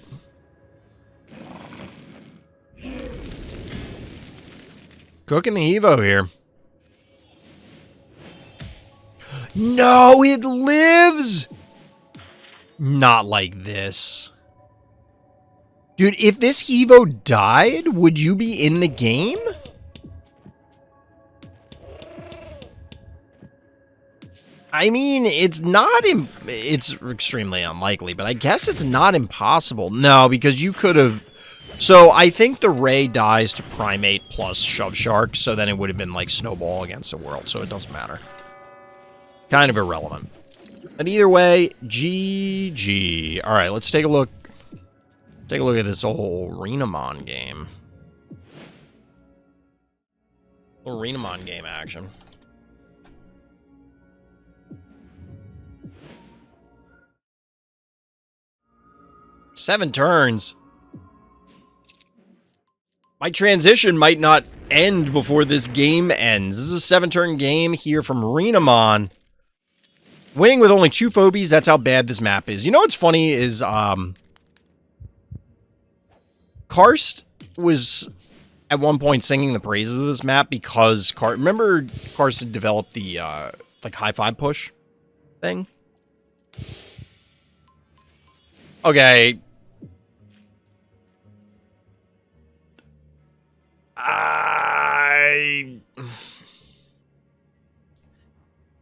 Cooking the Evo here. No, it lives! Not like this. Dude, if this Evo died, would you be in the game? I mean, it's not... It's extremely unlikely, but I guess it's not impossible. No, because you could have... So, I think the Ray dies to Primate plus Shove Shark, so then it would have been like Snowball against the world, so it doesn't matter. Kind of irrelevant. But either way, GG. Alright, let's take a look. Take a look at this whole Renamon game. Little Renamon game action. Seven turns. My transition might not end before this game ends. This is a 7-turn game here from Renamon. Winning with only 2 Phobies, that's how bad this map is. You know what's funny is, Karst was at one point singing the praises of this map because remember Karst had developed the like high five push thing? Okay.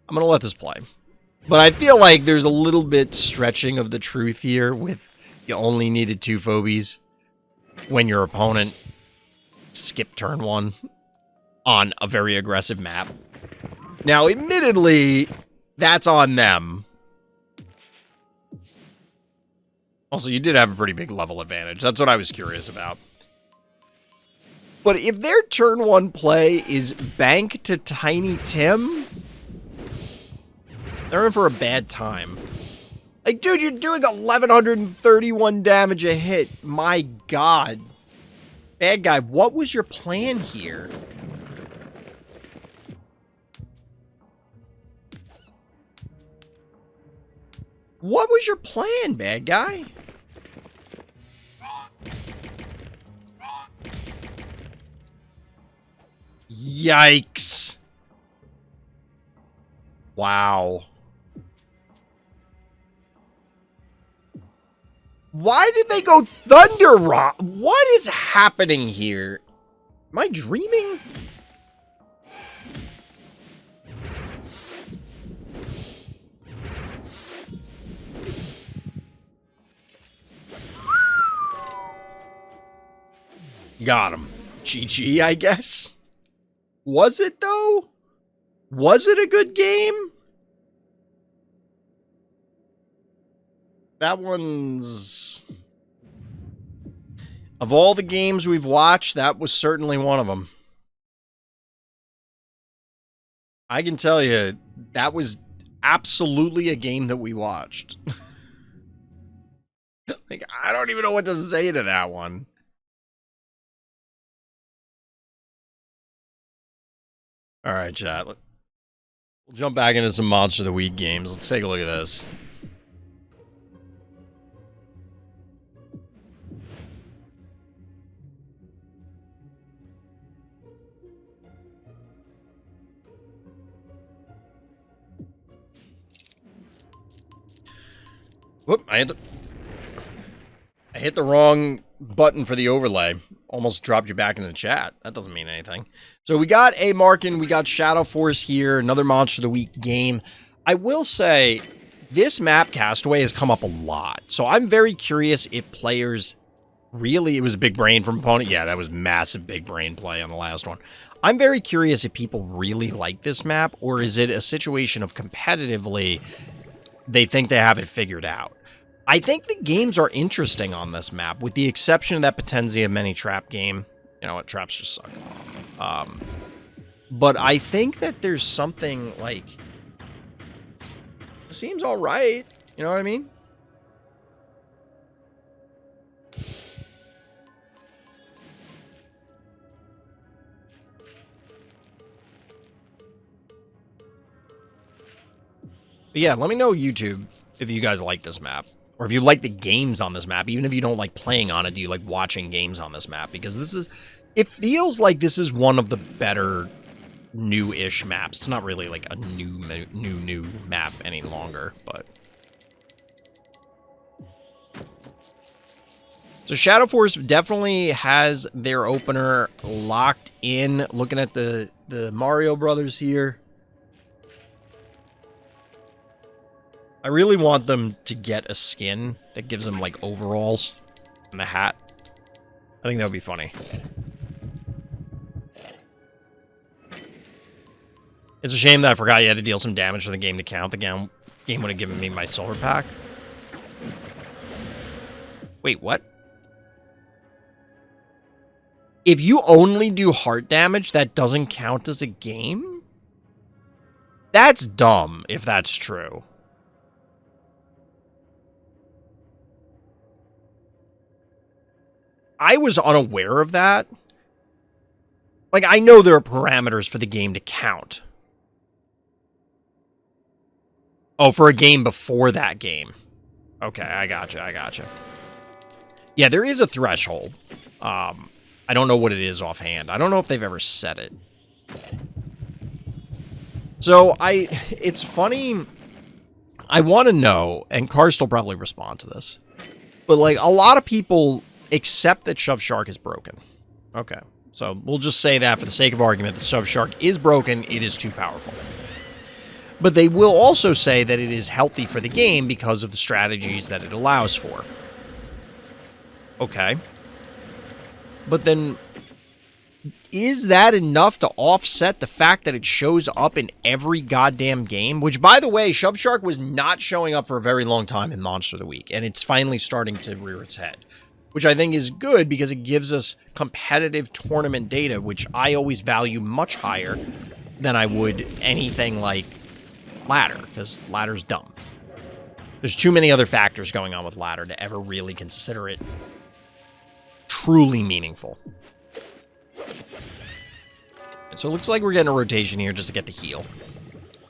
I'm gonna let this play. But I feel like there's a little bit stretching of the truth here with you only needed 2 Phobies when your opponent skipped turn 1 on a very aggressive map. Now, admittedly, that's on them. Also, you did have a pretty big level advantage. That's what I was curious about. But if their turn 1 play is bank to Tiny Tim, they're in for a bad time. Like, dude, you're doing 1,131 damage a hit. My God. Bad guy, what was your plan here? What was your plan, bad guy? Yikes. Wow. Why did they go Thunder Rock? What is happening here? Am I dreaming? Got him. GG, I guess. Was it, though? Was it a good game? That one's... Of all the games we've watched, that was certainly one of them. I can tell you, that was absolutely a game that we watched. Like, I don't even know what to say to that one. All right, chat. We'll jump back into some Monster of the Week games. Let's take a look at this. Whoop, I hit the wrong button for the overlay. Almost dropped you back into the chat. That doesn't mean anything. So we got a Markin, we got Shadow Force here, another Monster of the Week game. I will say, this map, Castaway, has come up a lot. So I'm very curious if players really... It was a big brain from opponent. Yeah, that was massive big brain play on the last one. I'm very curious if people really like this map, or is it a situation of competitively they think they have it figured out. I think the games are interesting on this map, with the exception of that Potenzia mini trap game. You know what? Traps just suck. But I think that there's something, like... It seems alright. You know what I mean? But yeah, let me know, YouTube, if you guys like this map. Or if you like the games on this map. Even if you don't like playing on it, do you like watching games on this map? Because this is... It feels like this is one of the better new-ish maps. It's not really like a new map any longer, but... So Shadow Force definitely has their opener locked in. Looking at the Mario Brothers here. I really want them to get a skin that gives them, like, overalls and the hat. I think that would be funny. It's a shame that I forgot you had to deal some damage for the game to count. The game would have given me my silver pack. Wait, what? If you only do heart damage, that doesn't count as a game? That's dumb, if that's true. I was unaware of that. Like, I know there are parameters for the game to count. Oh, for a game before that game. Okay, I gotcha. Yeah, there is a threshold. I don't know what it is offhand. I don't know if they've ever set it. So, it's funny. I want to know, and Karst will probably respond to this, but, like, a lot of people accept that Shove Shark is broken. Okay, so we'll just say that for the sake of argument, the Shove Shark is broken, it is too powerful. But they will also say that it is healthy for the game because of the strategies that it allows for. Okay. But then, is that enough to offset the fact that it shows up in every goddamn game? Which, by the way, Shove Shark was not showing up for a very long time in Monster of the Week, and it's finally starting to rear its head. Which I think is good because it gives us competitive tournament data, which I always value much higher than I would anything like ladder, because ladder's dumb. There's too many other factors going on with ladder to ever really consider it truly meaningful. And so it looks like we're getting a rotation here just to get the heal.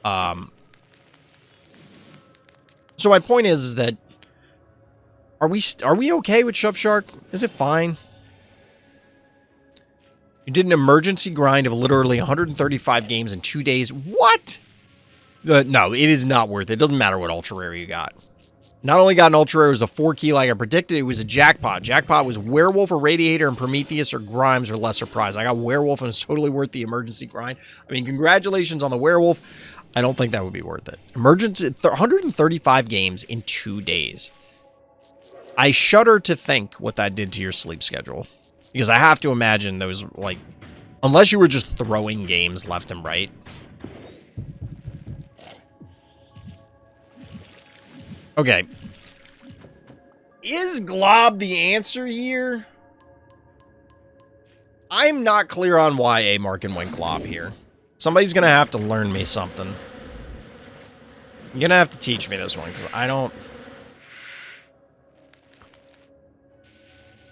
So my point is that are we okay with Shove Shark? Is it fine? You did an emergency grind of literally 135 games in 2 days. What? No, it is not worth it. It doesn't matter what ultra rare you got. Not only got an ultra rare, it was a 4 key like I predicted. It was a jackpot. Jackpot was Werewolf or Radiator and Prometheus or Grimes or Lesser Prize. I got Werewolf and it's totally worth the emergency grind. I mean, congratulations on the Werewolf. I don't think that would be worth it. Emergency 135 games in 2 days. I shudder to think what that did to your sleep schedule. Because I have to imagine those, like... Unless you were just throwing games left and right. Okay. Is Glob the answer here? I'm not clear on why A Markin went glob here. Somebody's gonna have to learn me something. You're gonna have to teach me this one, because I don't...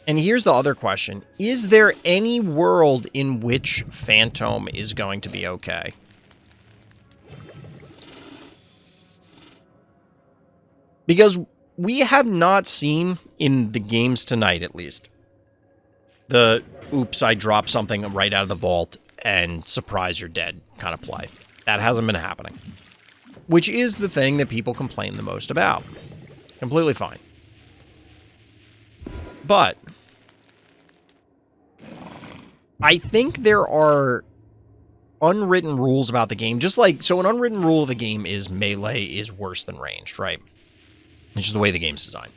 And here's the other question. Is there any world in which Phantom is going to be okay? Because we have not seen, in the games tonight at least, the oops, I dropped something right out of the vault and surprise, you're dead kind of play. That hasn't been happening. Which is the thing that people complain the most about. Completely fine. But I think there are unwritten rules about the game. Just like, so an unwritten rule of the game is melee is worse than ranged, right? It's just the way the game's designed.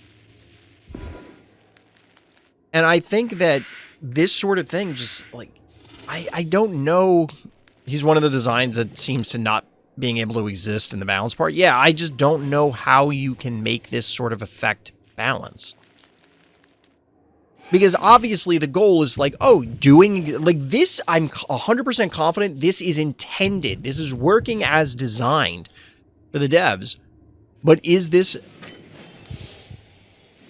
And I think that this sort of thing just, like, I don't know. He's one of the designs that seems to not being able to exist in the balance part. Yeah, I just don't know how you can make this sort of effect balanced. Because obviously the goal is like, oh, doing, like this, I'm 100% confident this is intended. This is working as designed for the devs. But is this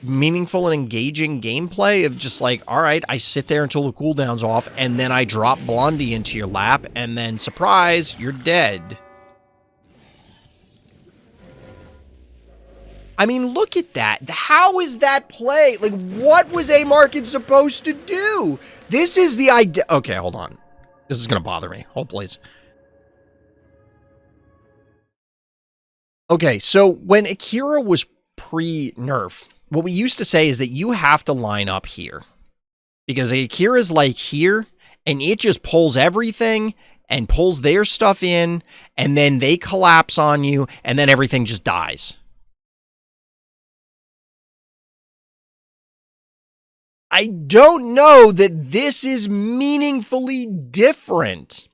meaningful and engaging gameplay of just like, all right, I sit there until the cooldown's off, and then I drop Blondie into your lap, and then surprise, you're dead. I mean, look at that. How is that play? Like, what was A Market supposed to do? This is the idea. Okay, hold on. This is going to bother me. Hold, please. Okay, so when Akira was pre-nerf, what we used to say is that you have to line up here. Because Akira's like here, and it just pulls everything and pulls their stuff in, and then they collapse on you, and then everything just dies. I don't know that this is meaningfully different.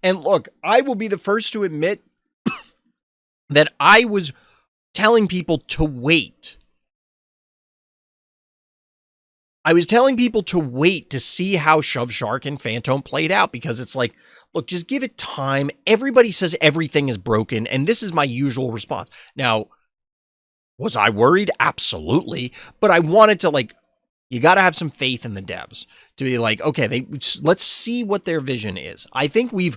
And look, I will be the first to admit that I was telling people to wait. I was telling people to wait to see how Shove Shark and Phantom played out, because it's like, look, just give it time. Everybody says everything is broken, and this is my usual response. Now, was I worried? Absolutely. But I wanted to, like, you got to have some faith in the devs to be like, okay, let's see what their vision is. I think we've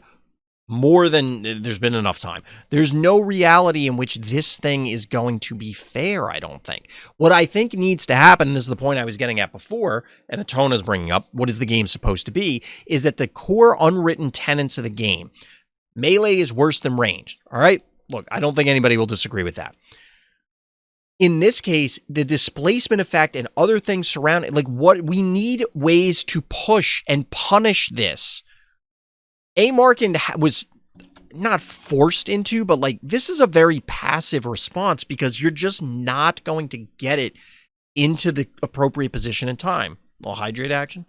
there's been enough time. There's no reality in which this thing is going to be fair, I don't think. What I think needs to happen, and this is the point I was getting at before, and Atona's bringing up, what is the game supposed to be, is that the core unwritten tenets of the game, melee is worse than ranged, all right? Look, I don't think anybody will disagree with that. In this case, the displacement effect and other things surrounding, like, what we need ways to push and punish this. A Markin was not forced into, but like, this is a very passive response because you're just not going to get it into the appropriate position in time. A little hydrate action.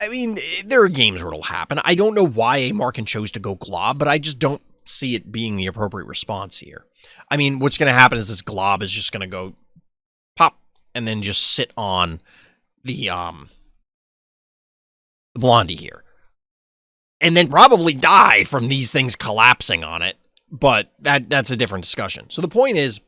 I mean, there are games where it'll happen. I don't know why A Markin chose to go glob, but I just don't see it being the appropriate response here. I mean, what's going to happen is this glob is just going to go pop and then just sit on the Blondie here. And then probably die from these things collapsing on it. But that's a different discussion. So the point is,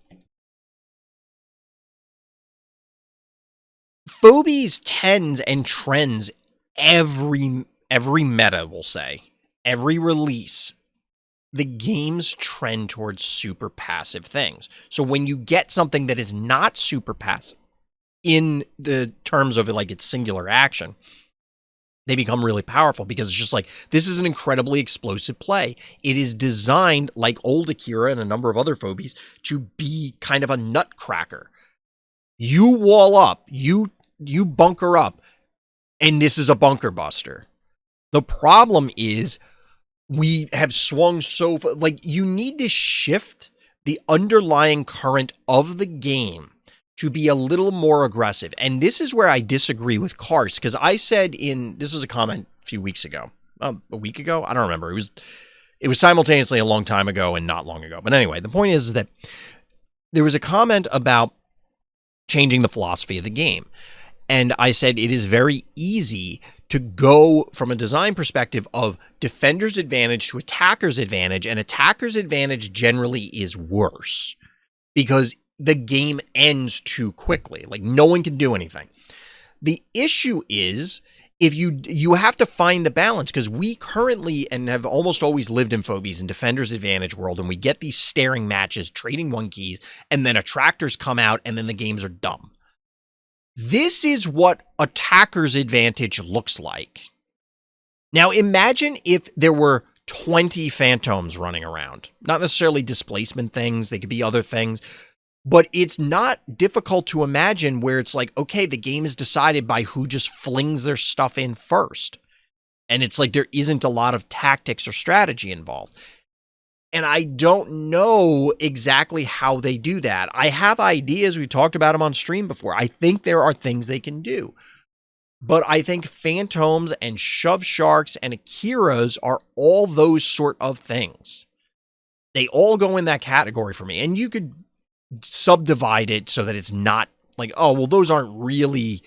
Phobies tends and trends every meta, we'll say, every release, the games trend towards super passive things. So when you get something that is not super passive in the terms of like its singular action, they become really powerful because it's just like, this is an incredibly explosive play. It is designed, like old Akira and a number of other Phobies, to be kind of a nutcracker. You wall up, you bunker up, and this is a bunker buster. The problem is, we have swung so far, like, you need to shift the underlying current of the game to be a little more aggressive. And this is where I disagree with Karst, because I said this was a comment a few weeks ago, a week ago? I don't remember. It was simultaneously a long time ago and not long ago. But anyway, the point is that there was a comment about changing the philosophy of the game. And I said it is very easy to go from a design perspective of defender's advantage to attacker's advantage, and attacker's advantage generally is worse because the game ends too quickly. Like, no one can do anything. The issue is if you have to find the balance, because we currently and have almost always lived in Phobies and defender's advantage world, and we get these staring matches, trading one keys, and then attractors come out, and then the games are dumb. This is what attacker's advantage looks like. Now, imagine if there were 20 phantoms running around. Not necessarily displacement things. They could be other things. But it's not difficult to imagine where it's like, okay, the game is decided by who just flings their stuff in first. And it's like there isn't a lot of tactics or strategy involved. And I don't know exactly how they do that. I have ideas. We talked about them on stream before. I think there are things they can do. But I think Phantoms and Shove Sharks and Akiras are all those sort of things. They all go in that category for me. And you could subdivide it so that it's not like, oh, well, those aren't really,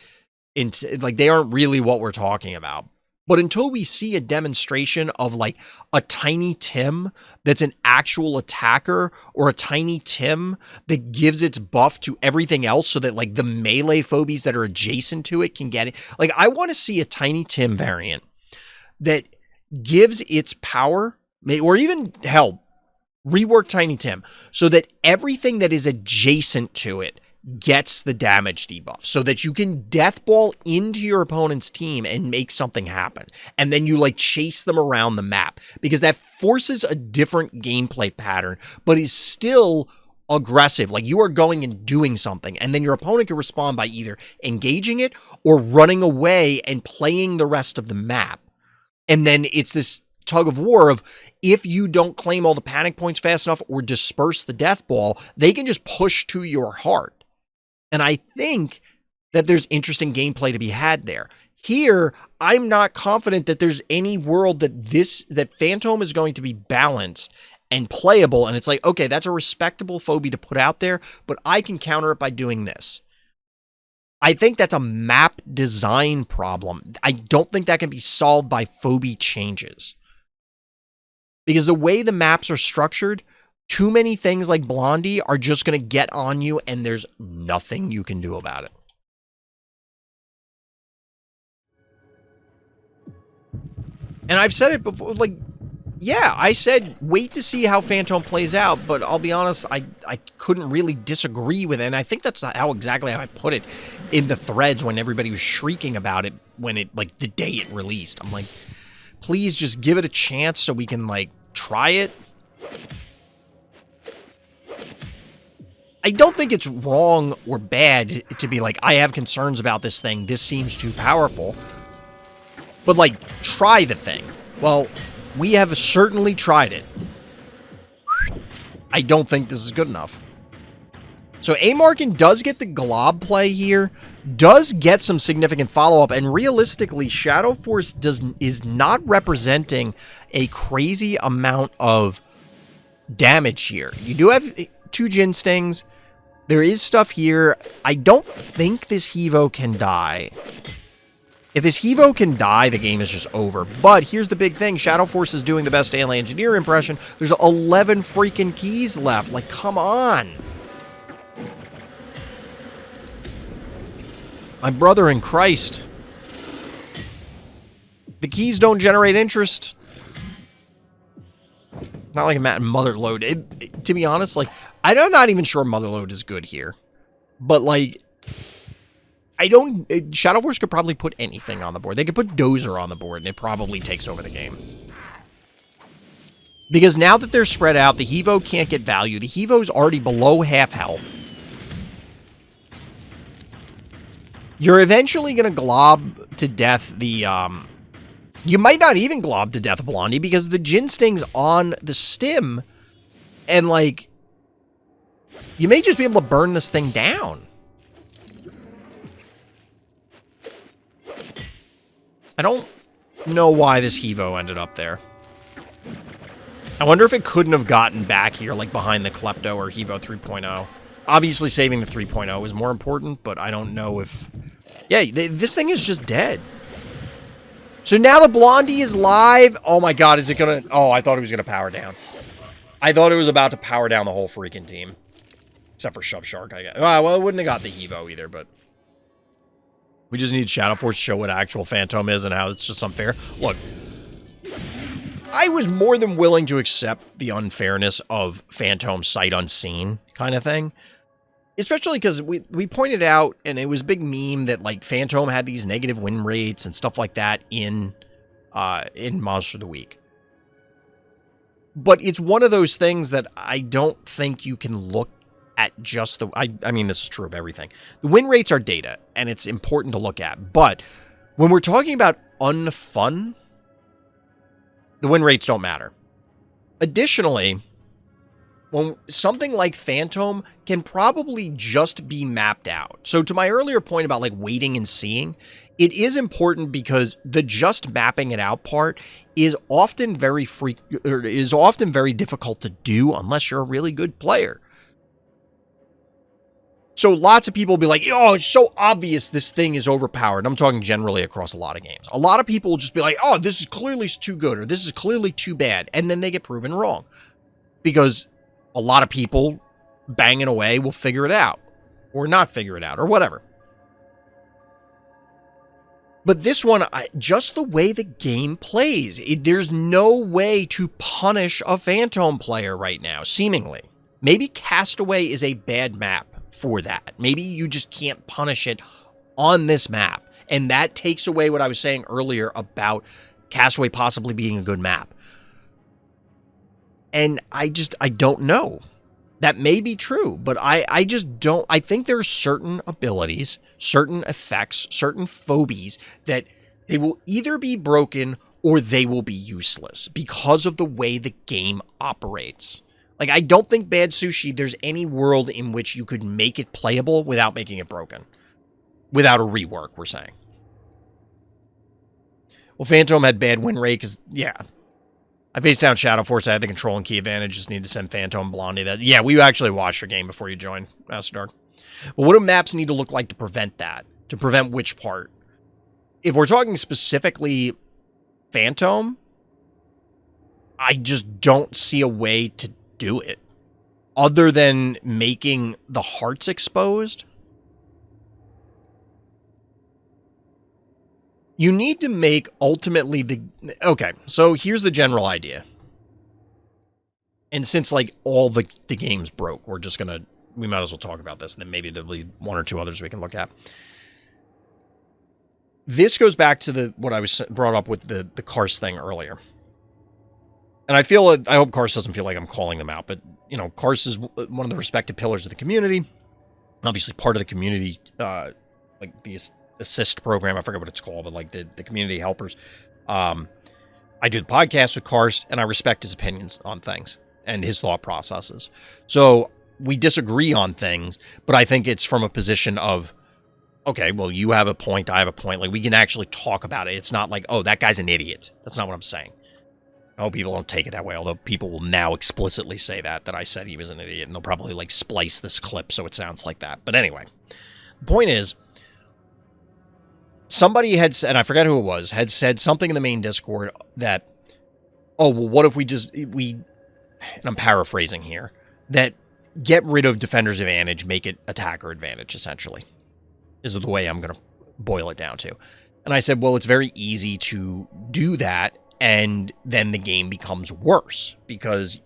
they aren't really what we're talking about. But until we see a demonstration of like a Tiny Tim that's an actual attacker, or a Tiny Tim that gives its buff to everything else so that like the melee phobies that are adjacent to it can get it. Like, I want to see a Tiny Tim variant that gives its power, or even hell, rework Tiny Tim so that everything that is adjacent to it gets the damage debuff, so that you can death ball into your opponent's team and make something happen. And then you like chase them around the map, because that forces a different gameplay pattern, but is still aggressive. Like, you are going and doing something, and then your opponent can respond by either engaging it or running away and playing the rest of the map. And then it's this tug of war of, if you don't claim all the panic points fast enough or disperse the death ball, they can just push to your heart. And I think that there's interesting gameplay to be had there. Here, I'm not confident that there's any world that Phantom is going to be balanced and playable. And it's like, okay, that's a respectable phobie to put out there, but I can counter it by doing this. I think that's a map design problem. I don't think that can be solved by phobie changes. Because the way the maps are structured, too many things like Blondie are just going to get on you, and there's nothing you can do about it. And I've said it before, like, yeah, I said wait to see how Phantom plays out, but I'll be honest, I couldn't really disagree with it, and I think that's exactly how I put it in the threads when everybody was shrieking about it when it, like, the day it released. I'm like, please just give it a chance so we can, like, try it. I don't think it's wrong or bad to be like, I have concerns about this thing. This seems too powerful. But, like, try the thing. Well, we have certainly tried it. I don't think this is good enough. So Amarkin does get the glob play here, does get some significant follow-up, and realistically, Shadow Force is not representing a crazy amount of damage here. You do have 2 Jin Stings. There is stuff here. I don't think this Hevo can die. If this Hevo can die, the game is just over. But here's the big thing. Shadow Force is doing the best alien engineer impression. There's 11 freaking keys left. Like, come on. My brother in Christ. The keys don't generate interest. Not like a Motherload. To be honest, like, I'm not even sure Motherload is good here. But, like, Shadow Force could probably put anything on the board. They could put Dozer on the board, and it probably takes over the game. Because now that they're spread out, the Hevo can't get value. The Hevo's already below half health. You're eventually going to glob to death the, you might not even glob to death Blondie, because the Jin Sting's on the stim, and, like, you may just be able to burn this thing down. I don't know why this Hevo ended up there. I wonder if it couldn't have gotten back here, like, behind the Klepto or Hevo 3.0. Obviously, saving the 3.0 is more important, but I don't know if... Yeah, this thing is just dead. So now the Blondie is live. Oh my god, is it gonna... Oh, I thought it was gonna power down. I thought it was about to power down the whole freaking team. Except for Shove Shark, I guess. Well, it wouldn't have got the Evo either, but... We just need Shadow Force to show what actual Phantom is and how it's just unfair. Look, I was more than willing to accept the unfairness of Phantom sight unseen kind of thing. Especially because we pointed out, and it was a big meme, that like Phantom had these negative win rates and stuff like that in Monster of the Week. But it's one of those things that I don't think you can look at just the... I mean, this is true of everything. The win rates are data, and it's important to look at. But when we're talking about unfun, the win rates don't matter. Additionally, when something like Phantom can probably just be mapped out. So to my earlier point about like waiting and seeing, it is important because the just mapping it out part is often very difficult to do unless you're a really good player. So lots of people will be like, oh, it's so obvious this thing is overpowered. I'm talking generally across a lot of games. A lot of people will just be like, oh, this is clearly too good, or this is clearly too bad. And then they get proven wrong. Because a lot of people banging away will figure it out. Or not figure it out, or whatever. But this one, just the way the game plays, there's no way to punish a Phantom player right now, seemingly. Maybe Castaway is a bad map for that. Maybe you just can't punish it on this map. And that takes away what I was saying earlier about Castaway possibly being a good map. And I don't know. That may be true, but I just don't... I think there are certain abilities, certain effects, certain phobies that they will either be broken or they will be useless because of the way the game operates. Like, I don't think Bad Sushi, there's any world in which you could make it playable without making it broken. Without a rework, we're saying. Well, Phantom had bad win rate because, yeah. I faced down Shadow Force. I had the control and key advantage. Just need to send Phantom Blondie. Yeah, we actually watched your game before you joined, Master Dark. But what do maps need to look like to prevent that? To prevent which part? If we're talking specifically Phantom, I just don't see a way to do it other than making the hearts exposed. You need to make ultimately the... Okay, so here's the general idea. And since like all the games broke, we're just gonna... We might as well talk about this, and then maybe there'll be one or two others we can look at. This goes back to what I was brought up with the Karst thing earlier. And I hope Karst doesn't feel like I'm calling them out, but, you know, Karst is one of the respected pillars of the community. Obviously part of the community, like the assist program, I forget what it's called, but like the community helpers. I do the podcast with Karst, and I respect his opinions on things and his thought processes. So we disagree on things, but I think it's from a position of, okay, well, you have a point, I have a point. Like, we can actually talk about it. It's not like, oh, that guy's an idiot. That's not what I'm saying. I hope people don't take it that way, although people will now explicitly say that I said he was an idiot, and they'll probably, like, splice this clip so it sounds like that. But anyway, the point is, somebody had said, and I forget who it was, had said something in the main Discord that, oh, well, what if and I'm paraphrasing here, that get rid of Defender's Advantage, make it Attacker Advantage, essentially, is the way I'm going to boil it down to. And I said, well, it's very easy to do that, and then the game becomes worse because,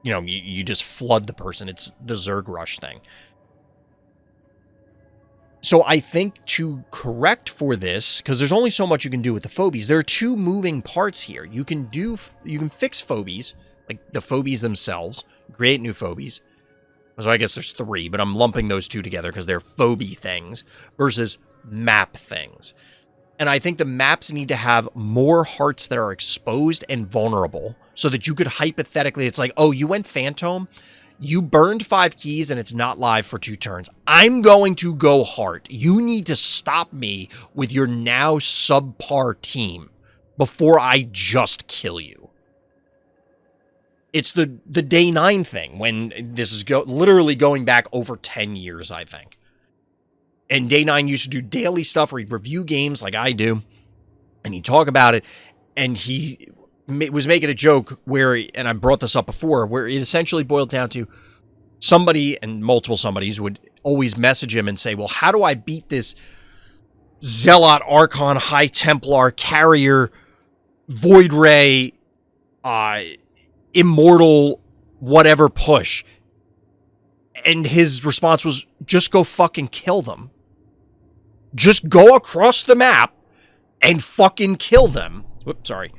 you know, you just flood the person. It's the Zerg Rush thing. So I think to correct for this, because there's only so much you can do with the phobies, there are two moving parts here. You can fix phobies, like the phobies themselves, create new phobies. So I guess there's three, but I'm lumping those two together because they're phobie things versus map things. And I think the maps need to have more hearts that are exposed and vulnerable so that you could hypothetically, it's like, oh, you went Phantom, you burned 5 keys and it's not live for 2 turns. I'm going to go heart. You need to stop me with your now subpar team before I just kill you. It's the day 9 thing, when this is literally going back over 10 years, I think. And day 9 used to do daily stuff where he'd review games like I do, and he'd talk about it, and he was making a joke where, and I brought this up before, where it essentially boiled down to somebody, and multiple somebodies would always message him and say, well, how do I beat this Zealot, Archon, High Templar, Carrier, Void Ray, Immortal, whatever push? And his response was, just go fucking kill them. Just go across the map and fucking kill them. Whoops, sorry.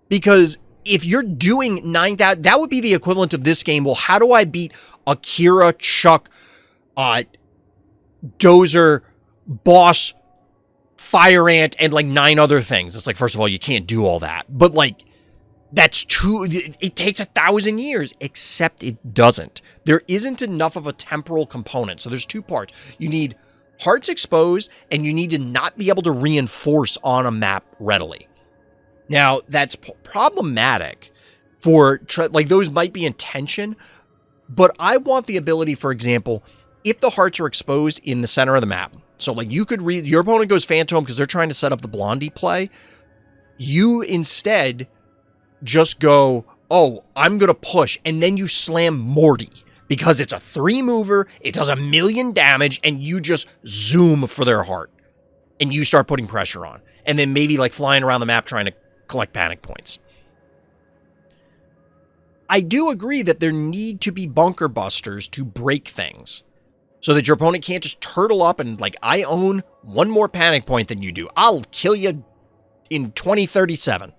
Because if you're doing 9,000, that would be the equivalent of this game. Well, how do I beat Akira, Chuck, Dozer, Boss, Fire Ant, and like 9 other things? It's like, first of all, you can't do all that. But like, that's true. It takes 1,000 years, except it doesn't. There isn't enough of a temporal component. So there's 2 parts. You need hearts exposed, and you need to not be able to reinforce on a map readily. Now, that's problematic for, like, those might be in tension, but I want the ability, for example, if the hearts are exposed in the center of the map, so like you could read, your opponent goes Phantom because they're trying to set up the Blondie play, you instead just go, oh, I'm going to push, and then you slam Morty. Because it's a 3 mover, it does 1,000,000 damage, and you just zoom for their heart. And you start putting pressure on. And then maybe like flying around the map trying to collect panic points. I do agree that there need to be bunker busters to break things. So that your opponent can't just turtle up and like, I own 1 more panic point than you do. I'll kill you in 2037.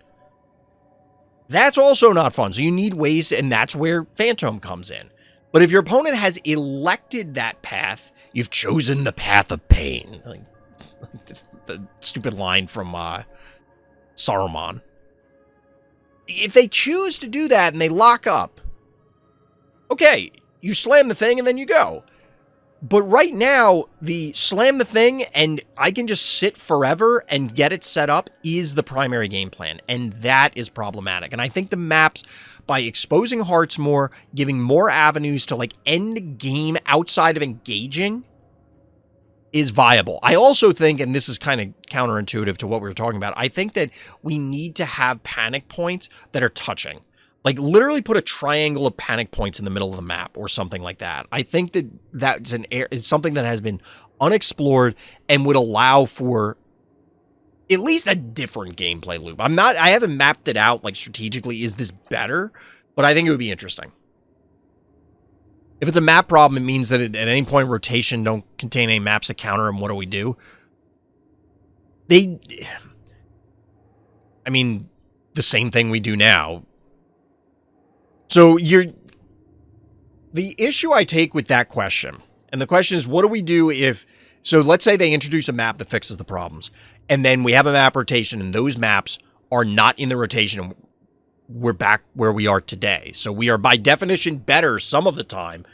That's also not fun. So you need ways, and that's where Phantom comes in. But if your opponent has elected that path, you've chosen the path of pain. Like the stupid line from Saruman. If they choose to do that and they lock up, okay, you slam the thing and then you go. But right now, the slam the thing and I can just sit forever and get it set up is the primary game plan. And that is problematic. And I think the maps, by exposing hearts more, giving more avenues to like end the game outside of engaging, is viable. I also think, and this is kind of counterintuitive to what we were talking about, I think that we need to have panic points that are touching. Like, literally put a triangle of panic points in the middle of the map or something like that. I think that it's something that has been unexplored and would allow for at least a different gameplay loop. I haven't mapped it out, like, strategically, is this better? But I think it would be interesting. If it's a map problem, it means that at any point rotation don't contain any maps to counter them. What do we do? I mean, the same thing we do now. So the issue I take with that question, and the question is, what do we do if, so let's say they introduce a map that fixes the problems, and then we have a map rotation, and those maps are not in the rotation, and we're back where we are today. So we are by definition better some of the time,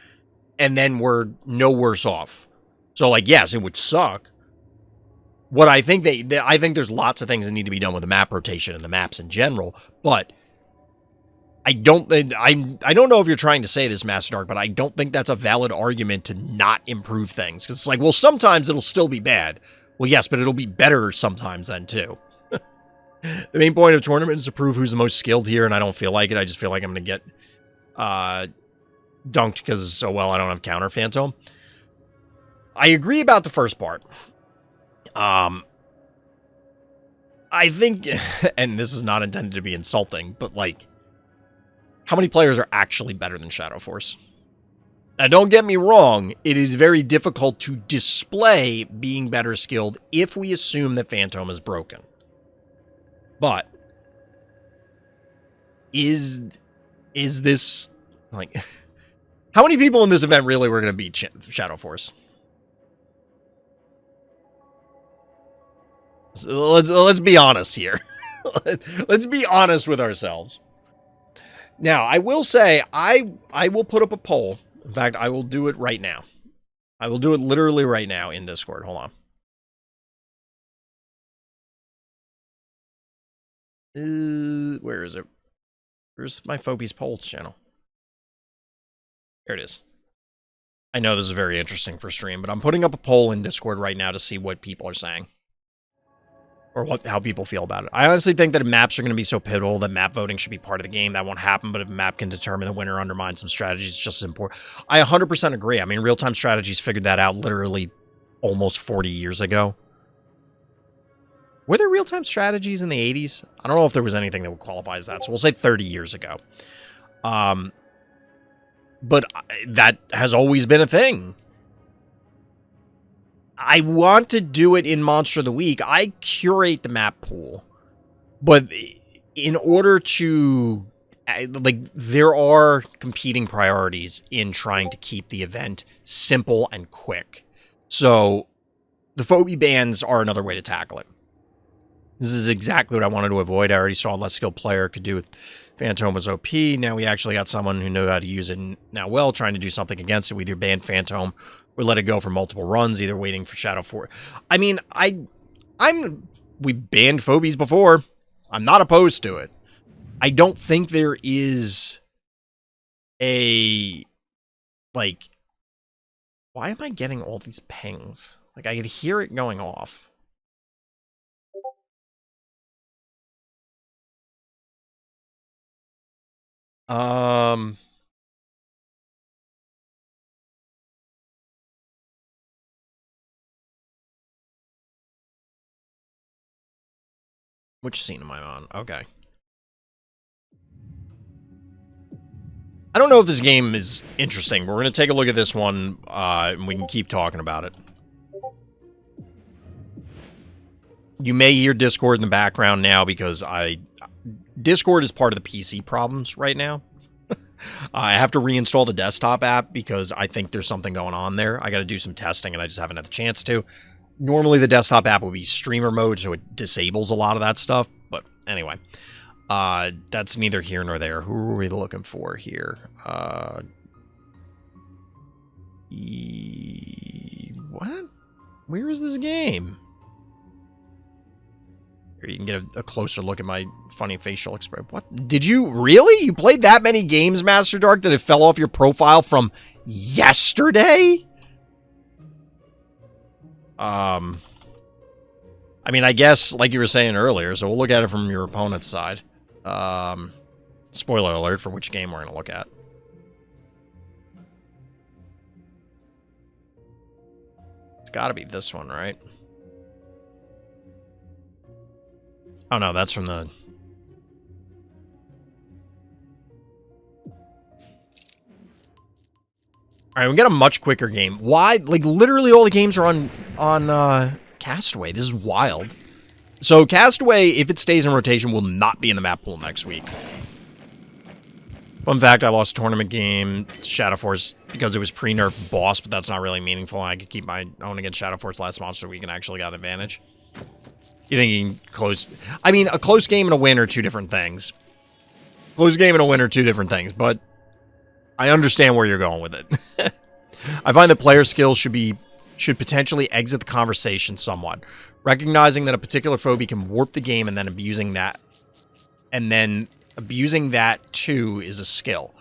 and then we're no worse off. So like, yes, it would suck. What I think I think there's lots of things that need to be done with the map rotation and the maps in general, but I don't know if you're trying to say this, Master Dark, but I don't think that's a valid argument to not improve things. Because it's like, well, sometimes it'll still be bad. Well, yes, but it'll be better sometimes then, too. The main point of tournament is to prove who's the most skilled here, and I don't feel like it. I just feel like I'm going to get dunked because, oh, well, I don't have counter Phantom. I agree about the first part. I think, and this is not intended to be insulting, but, like, how many players are actually better than Shadow Force? Now, don't get me wrong, it is very difficult to display being better skilled if we assume that Phantom is broken. But is this, like, how many people in this event really were going to beat Shadow Force? So let's be honest here. Let's be honest with ourselves. Now, I will say, I will put up a poll. In fact, I will do it right now. I will do it literally right now in Discord. Hold on. Where is it? Where's my Phobies polls channel? Here it is. I know this is very interesting for stream, but I'm putting up a poll in Discord right now to see what people are saying. Or how people feel about it. I honestly think that maps are going to be so pivotal that map voting should be part of the game. That won't happen, but if a map can determine the winner, undermine some strategies, it's just as important. I 100% agree. I mean, real-time strategies figured that out literally almost 40 years ago. Were there real-time strategies in the 80s? I don't know if there was anything that would qualify as that, so we'll say 30 years ago. But that has always been a thing. I want to do it in Monster of the Week. I curate the map pool. But in order to... like, there are competing priorities in trying to keep the event simple and quick. So, the Phobie bans are another way to tackle it. This is exactly what I wanted to avoid. I already saw a less skilled player could do it. Phantom was OP. Now we actually got someone who knew how to use it now well, trying to do something against it. We either banned Phantom or let it go for multiple runs, either waiting for Shadow 4. I mean, we banned Phobies before. I'm not opposed to it. I don't think there is a, like, why am I getting all these pings? Like, I could hear it going off. Which scene am I on? Okay. I don't know if this game is interesting. We're going to take a look at this one, and we can keep talking about it. You may hear Discord in the background now because Discord is part of the PC problems right now. I have to reinstall the desktop app because I think there's something going on there. I got to do some testing, and I just haven't had the chance to. Normally, the desktop app would be streamer mode, so it disables a lot of that stuff. But anyway, that's neither here nor there. Who are we looking for here? What? Where is this game? Here, you can get a closer look at my funny facial expression. What? Did you really? You played that many games, Master Dark, that it fell off your profile from yesterday? I mean, I guess, like you were saying earlier, so we'll look at it from your opponent's side. Spoiler alert for which game we're going to look at. It's got to be this one, right? Oh, no, that's from the... Alright, we got a much quicker game. Why? Like, literally all the games are on Castaway. This is wild. So, Castaway, if it stays in rotation, will not be in the map pool next week. Fun fact, I lost a tournament game, Shadow Force, because it was pre-nerf boss, but that's not really meaningful. I could keep my own against Shadow Force last Monster Week and actually got an advantage. You think you can close... I mean, a close game and a win are two different things. Close game and a win are two different things, but I understand where you're going with it. I find that player skills should potentially exit the conversation somewhat. Recognizing that a particular phobie can warp the game and then abusing that too is a skill.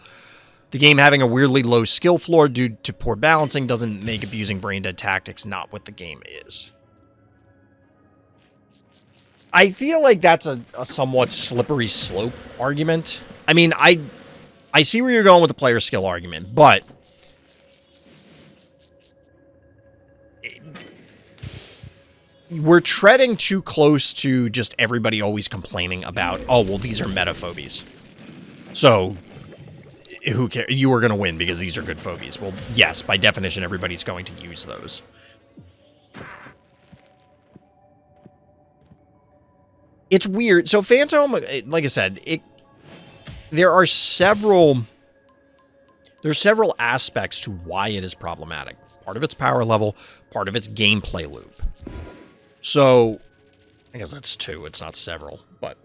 The game having a weirdly low skill floor due to poor balancing doesn't make abusing brain-dead tactics not what the game is. I feel like that's a somewhat slippery slope argument. I mean, I see where you're going with the player skill argument, but we're treading too close to just everybody always complaining about, oh, well, these are meta phobies. So, who cares? You are going to win because these are good phobies. Well, yes, by definition, everybody's going to use those. It's weird. So, Phantom, like I said, there's several aspects to why it is problematic. Part of its power level, part of its gameplay loop. So, I guess that's two. It's not several, but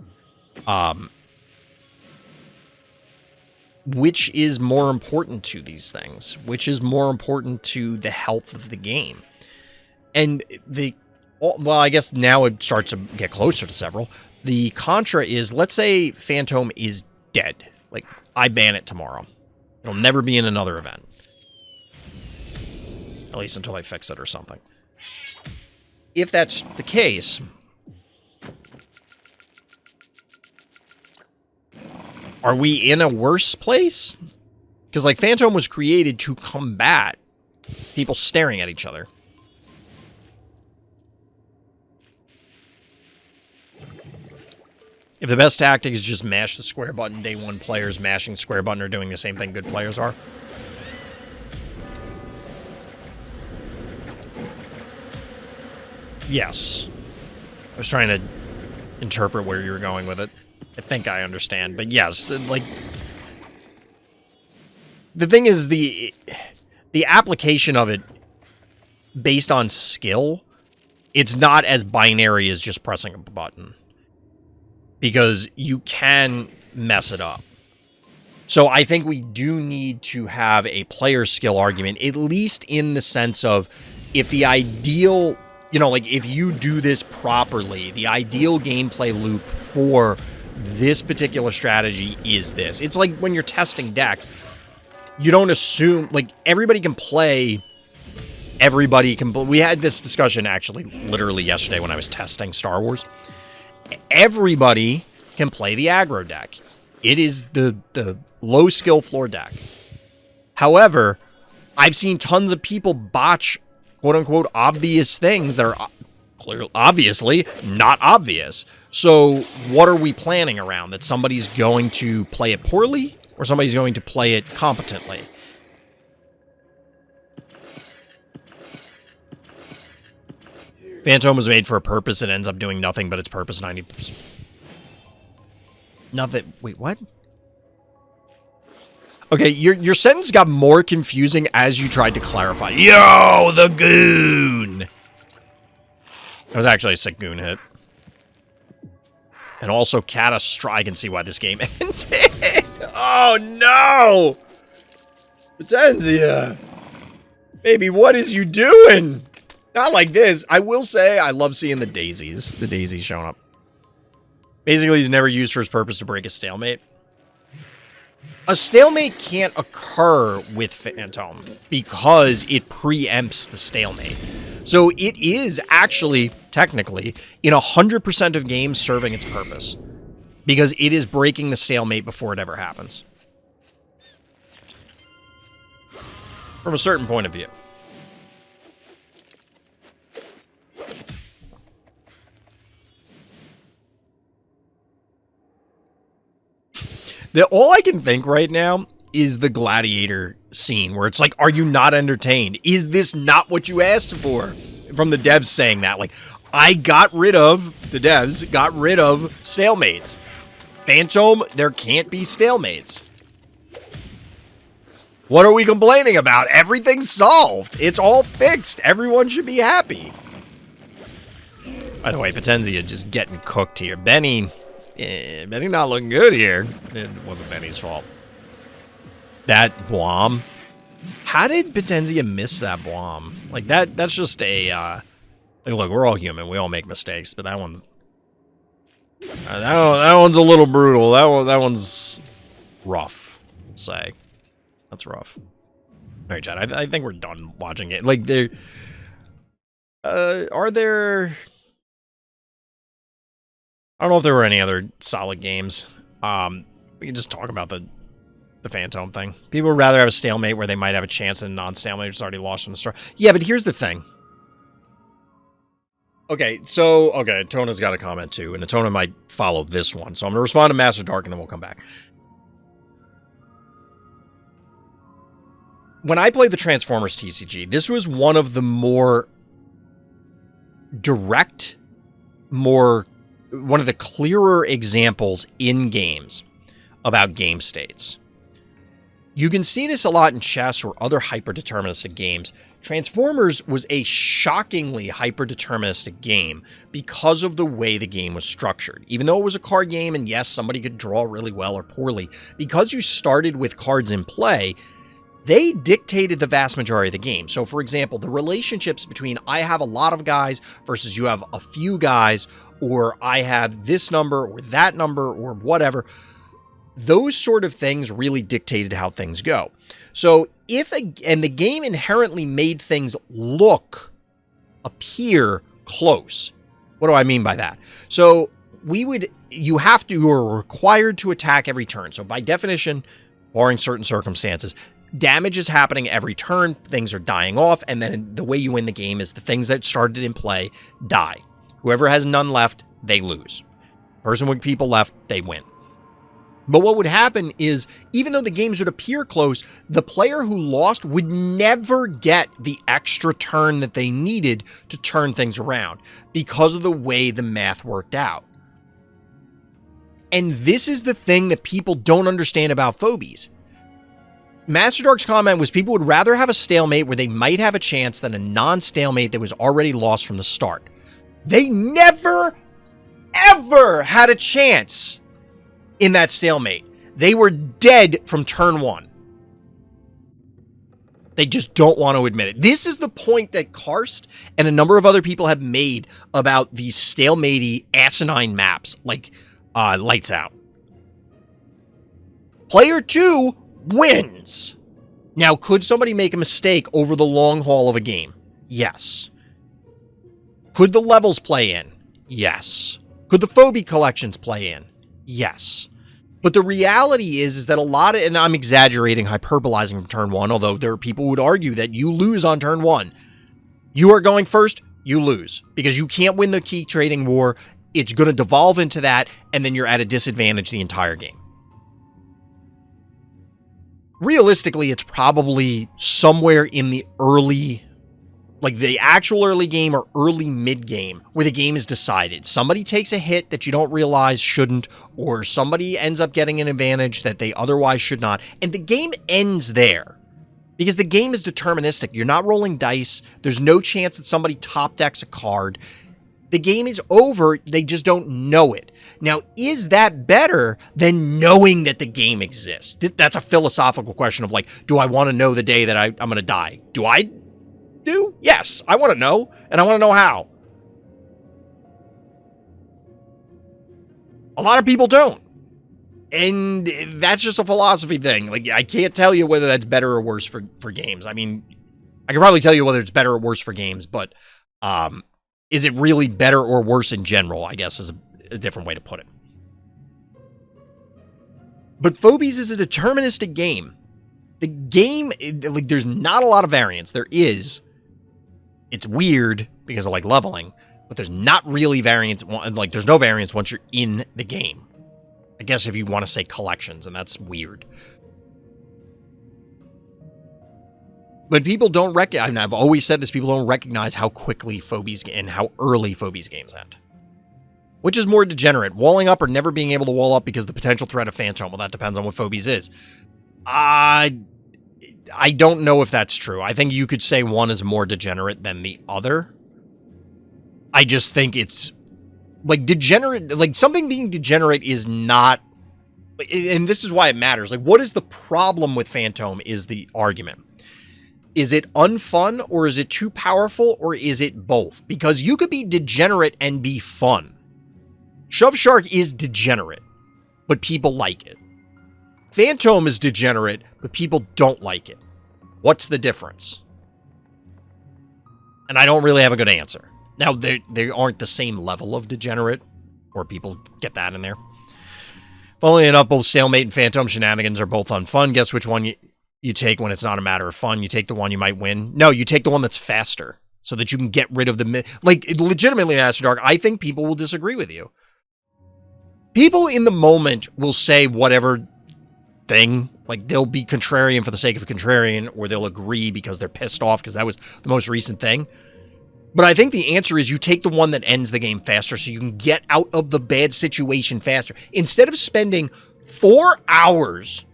which is more important to these things? Which is more important to the health of the game? And well, I guess now it starts to get closer to several. The contra is, let's say Phantom is dead. I ban it tomorrow. It'll never be in another event. At least until I fix it or something. If that's the case, are we in a worse place? Because, like, Phantom was created to combat people staring at each other. If the best tactic is just mash the square button, day one players mashing the square button are doing the same thing good players are. Yes. I was trying to interpret where you were going with it. I think I understand, but yes, like... The thing is, the application of it, based on skill, it's not as binary as just pressing a button. Because you can mess it up. So I think we do need to have a player skill argument, at least in the sense of, if the ideal, you know, like, if you do this properly, the ideal gameplay loop for this particular strategy is this. It's like when you're testing decks, you don't assume, like, everybody can play, we had this discussion, actually, literally yesterday when I was testing Star Wars. Everybody can play the aggro deck. It is the low skill floor deck. However, I've seen tons of people botch quote-unquote obvious things that are clearly, obviously not obvious. So what are we planning around? That somebody's going to play it poorly or somebody's going to play it competently? Phantom was made for a purpose. It ends up doing nothing but its purpose 90%. Nothing. Wait, what? Okay, your sentence got more confusing as you tried to clarify. Yo, the goon! That was actually a sick goon hit. And also catastrophic. I can see why this game ended. Oh, no! Potenzia! Baby, what is you doing? Not like this. I will say I love seeing the daisies. The daisies showing up. Basically, he's never used for his purpose to break a stalemate. A stalemate can't occur with Phantom because it preempts the stalemate. So it is actually, technically, in 100% of games serving its purpose. Because it is breaking the stalemate before it ever happens. From a certain point of view. All I can think right now is the Gladiator scene where it's like, are you not entertained? Is this not what you asked for? From the devs saying that. Like, the devs got rid of stalemates. Phantom, there can't be stalemates. What are we complaining about? Everything's solved. It's all fixed. Everyone should be happy. By the way, Potenzia just getting cooked here. Benny not looking good here. It wasn't Benny's fault. That Blom. How did Potenzia miss that Blom? Like, that's just a, like, look, we're all human. We all make mistakes, but that one's... that one's a little brutal. That one's rough, I'll say. That's rough. All right, Chad, I think we're done watching it. Like, are there... I don't know if there were any other solid games. We can just talk about the Phantom thing. People would rather have a stalemate where they might have a chance and non-stalemate it's already lost from the start. Yeah, but here's the thing. Okay, so, Atona's got a comment too, and Atona might follow this one. So I'm going to respond to Master Dark, and then we'll come back. When I played the Transformers TCG, this was one of the more direct, one of the clearer examples in games about game states. You can see this a lot in chess or other hyper-deterministic games. Transformers was a shockingly hyper-deterministic game because of the way the game was structured. Even though it was a card game, and yes, somebody could draw really well or poorly, because you started with cards in play, they dictated the vast majority of the game. So, for example, the relationships between I have a lot of guys versus you have a few guys, or I have this number or that number or whatever, Those sort of things really dictated how things go. So and the game inherently made things appear close. What do I mean by that? So you are required to attack every turn. So by definition, barring certain circumstances, damage is happening every turn, things are dying off, and then the way you win the game is the things that started in play die. Whoever has none left, they lose. Person with people left, they win. But what would happen is, even though the games would appear close, the player who lost would never get the extra turn that they needed to turn things around because of the way the math worked out. And this is the thing that people don't understand about Phobies. Master Dark's comment was people would rather have a stalemate where they might have a chance than a non-stalemate that was already lost from the start. They never, ever had a chance in that stalemate. They were dead from turn one. They just don't want to admit it. This is the point that Karst and a number of other people have made about these stalematey asinine maps like Lights Out. Player 2 wins. Now, could somebody make a mistake over the long haul of a game? Yes. Could the levels play in? Yes. Could the Phobie collections play in? Yes. But the reality is that a lot of, and I'm exaggerating, hyperbolizing from turn one, although there are people who would argue that you lose on turn one. You are going first, you lose. Because you can't win the key trading war. It's going to devolve into that, and then you're at a disadvantage the entire game. Realistically, it's probably somewhere in the early, like the actual early game or early mid-game, where the game is decided. Somebody takes a hit that you don't realize shouldn't, or somebody ends up getting an advantage that they otherwise should not, and the game ends there. Because the game is deterministic. You're not rolling dice. There's no chance that somebody top decks a card. The game is over. They just don't know it. Now, is that better than knowing that the game exists? That's a philosophical question of like, do I want to know the day that I'm going to die? Do I do? Yes, I want to know, and I want to know how. A lot of people don't. And that's just a philosophy thing. Like, I can't tell you whether that's better or worse for games. I mean, I can probably tell you whether it's better or worse for games, but is it really better or worse in general, I guess, is a different way to put it. But Phobies is a deterministic game. The game, like, there's not a lot of variance. There is. It's weird because of, like, leveling, but there's not really variance. Like, there's no variance once you're in the game. I guess if you want to say collections, and that's weird. But people don't recognize, and I've always said this, people don't recognize how quickly Phobies and how early Phobies games end. Which is more degenerate, walling up or never being able to wall up because of the potential threat of Phantom? Well, that depends on what Phobies is. I don't know if that's true. I think you could say one is more degenerate than the other. I just think it's, like, degenerate, like, something being degenerate is not, and this is why it matters. Like, what is the problem with Phantom is the argument. Is it unfun, or is it too powerful, or is it both? Because you could be degenerate and be fun. Shove Shark is degenerate, but people like it. Phantom is degenerate, but people don't like it. What's the difference? And I don't really have a good answer. Now, they aren't the same level of degenerate, or people get that in there. Funnily enough, both Stalemate and Phantom shenanigans are both unfun. Guess which one you take when it's not a matter of fun? You take the one you might win? No, you take the one that's faster, so that you can get rid of the... Like, legitimately, Master Dark, I think people will disagree with you. People in the moment will say whatever thing. Like, they'll be contrarian for the sake of a contrarian, or they'll agree because they're pissed off because that was the most recent thing. But I think the answer is you take the one that ends the game faster so you can get out of the bad situation faster. Instead of spending 4 hours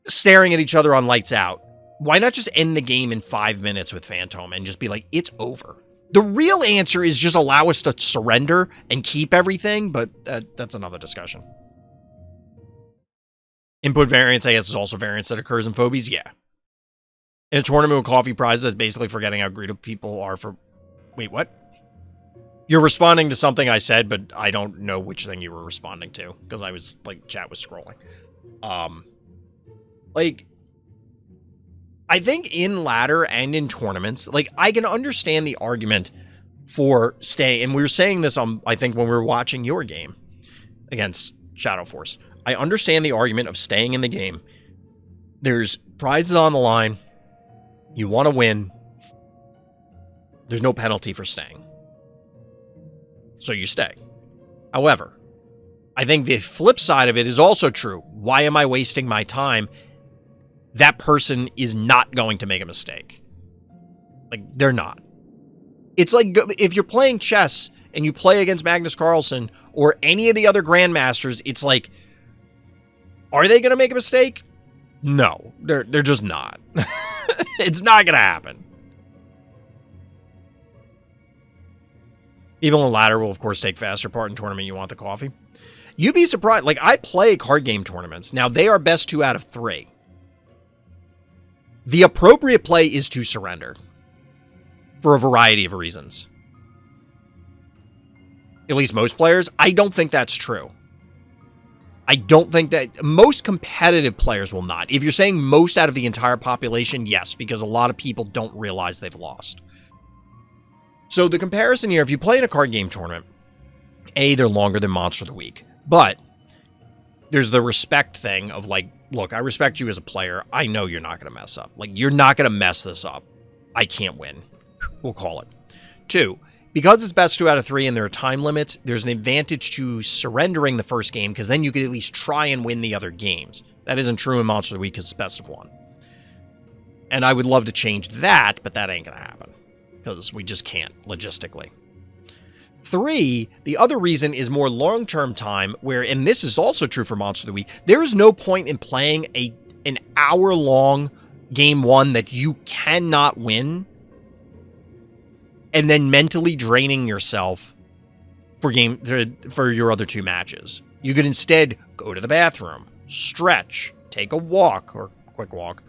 staring at each other on Lights Out, why not just end the game in 5 minutes with Phantom and just be like, it's over? The real answer is just allow us to surrender and keep everything, but that's another discussion. Input variance, I guess, is also variance that occurs in Phobies, yeah. In a tournament with coffee prizes, that's basically forgetting how greedy people are for... Wait, what? You're responding to something I said, but I don't know which thing you were responding to because I was like chat was scrolling. Like I think in ladder and in tournaments, like I can understand the argument for staying, and we were saying this on I think when we were watching your game against Shadow Force. I understand the argument of staying in the game. There's prizes on the line. You want to win. There's no penalty for staying. So you stay. However, I think the flip side of it is also true. Why am I wasting my time? That person is not going to make a mistake. Like, they're not. It's like if you're playing chess and you play against Magnus Carlsen or any of the other grandmasters, it's like, are they going to make a mistake? No, they're just not. It's not going to happen. People in ladder will, of course, take faster part in tournament. You want the coffee? You'd be surprised. Like, I play card game tournaments. Now, they are best 2 out of 3. The appropriate play is to surrender for a variety of reasons. At least most players. I don't think that's true. I don't think that most competitive players will not. If you're saying most out of the entire population, yes, because a lot of people don't realize they've lost. So the comparison here, if you play in a card game tournament, A, they're longer than Monster of the Week. But there's the respect thing of like, look, I respect you as a player. I know you're not going to mess up. Like, you're not going to mess this up. I can't win. We'll call it. 2, because it's best 2 out of 3 and there are time limits, there's an advantage to surrendering the first game because then you could at least try and win the other games. That isn't true in Monster of the Week because it's best of 1. And I would love to change that, but that ain't going to happen because we just can't logistically. 3, the other reason is more long-term time where, and this is also true for Monster of the Week, there is no point in playing an hour-long game 1 that you cannot win and then mentally draining yourself for your other 2 matches. You could instead go to the bathroom, stretch, take a walk or quick walk.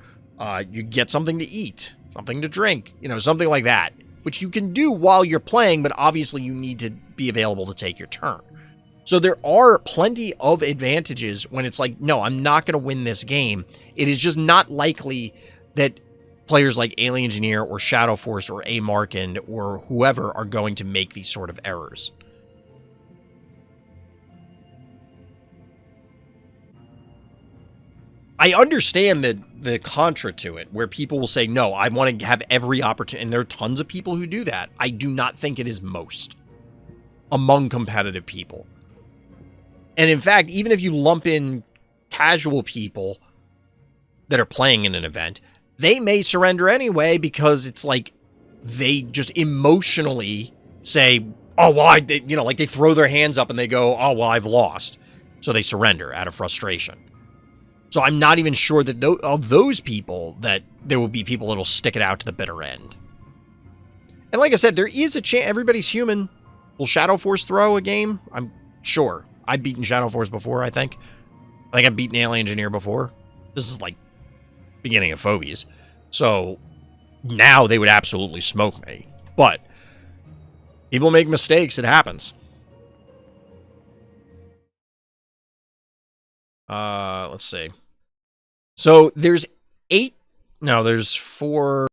You get something to eat, something to drink, something like that, which you can do while you're playing, but obviously you need to be available to take your turn. So there are plenty of advantages when it's like, no, I'm not going to win this game. It is just not likely that players like Alien Engineer or Shadow Force or A. Markin or whoever are going to make these sort of errors. I understand the contra to it, where people will say, no, I want to have every opportunity, and there are tons of people who do that. I do not think it is most among competitive people. And in fact, even if you lump in casual people that are playing in an event, they may surrender anyway because it's like they just emotionally say, oh, well, like they throw their hands up and they go, oh, well, I've lost. So they surrender out of frustration. So I'm not even sure that of those people that there will be people that'll stick it out to the bitter end. And like I said, there is a chance. Everybody's human. Will Shadow Force throw a game? I'm sure. I've beaten Shadow Force before, I think. I've beaten Alien Engineer before. This is like beginning of Phobies. So now they would absolutely smoke me. But people make mistakes. It happens. Let's see. So there's 4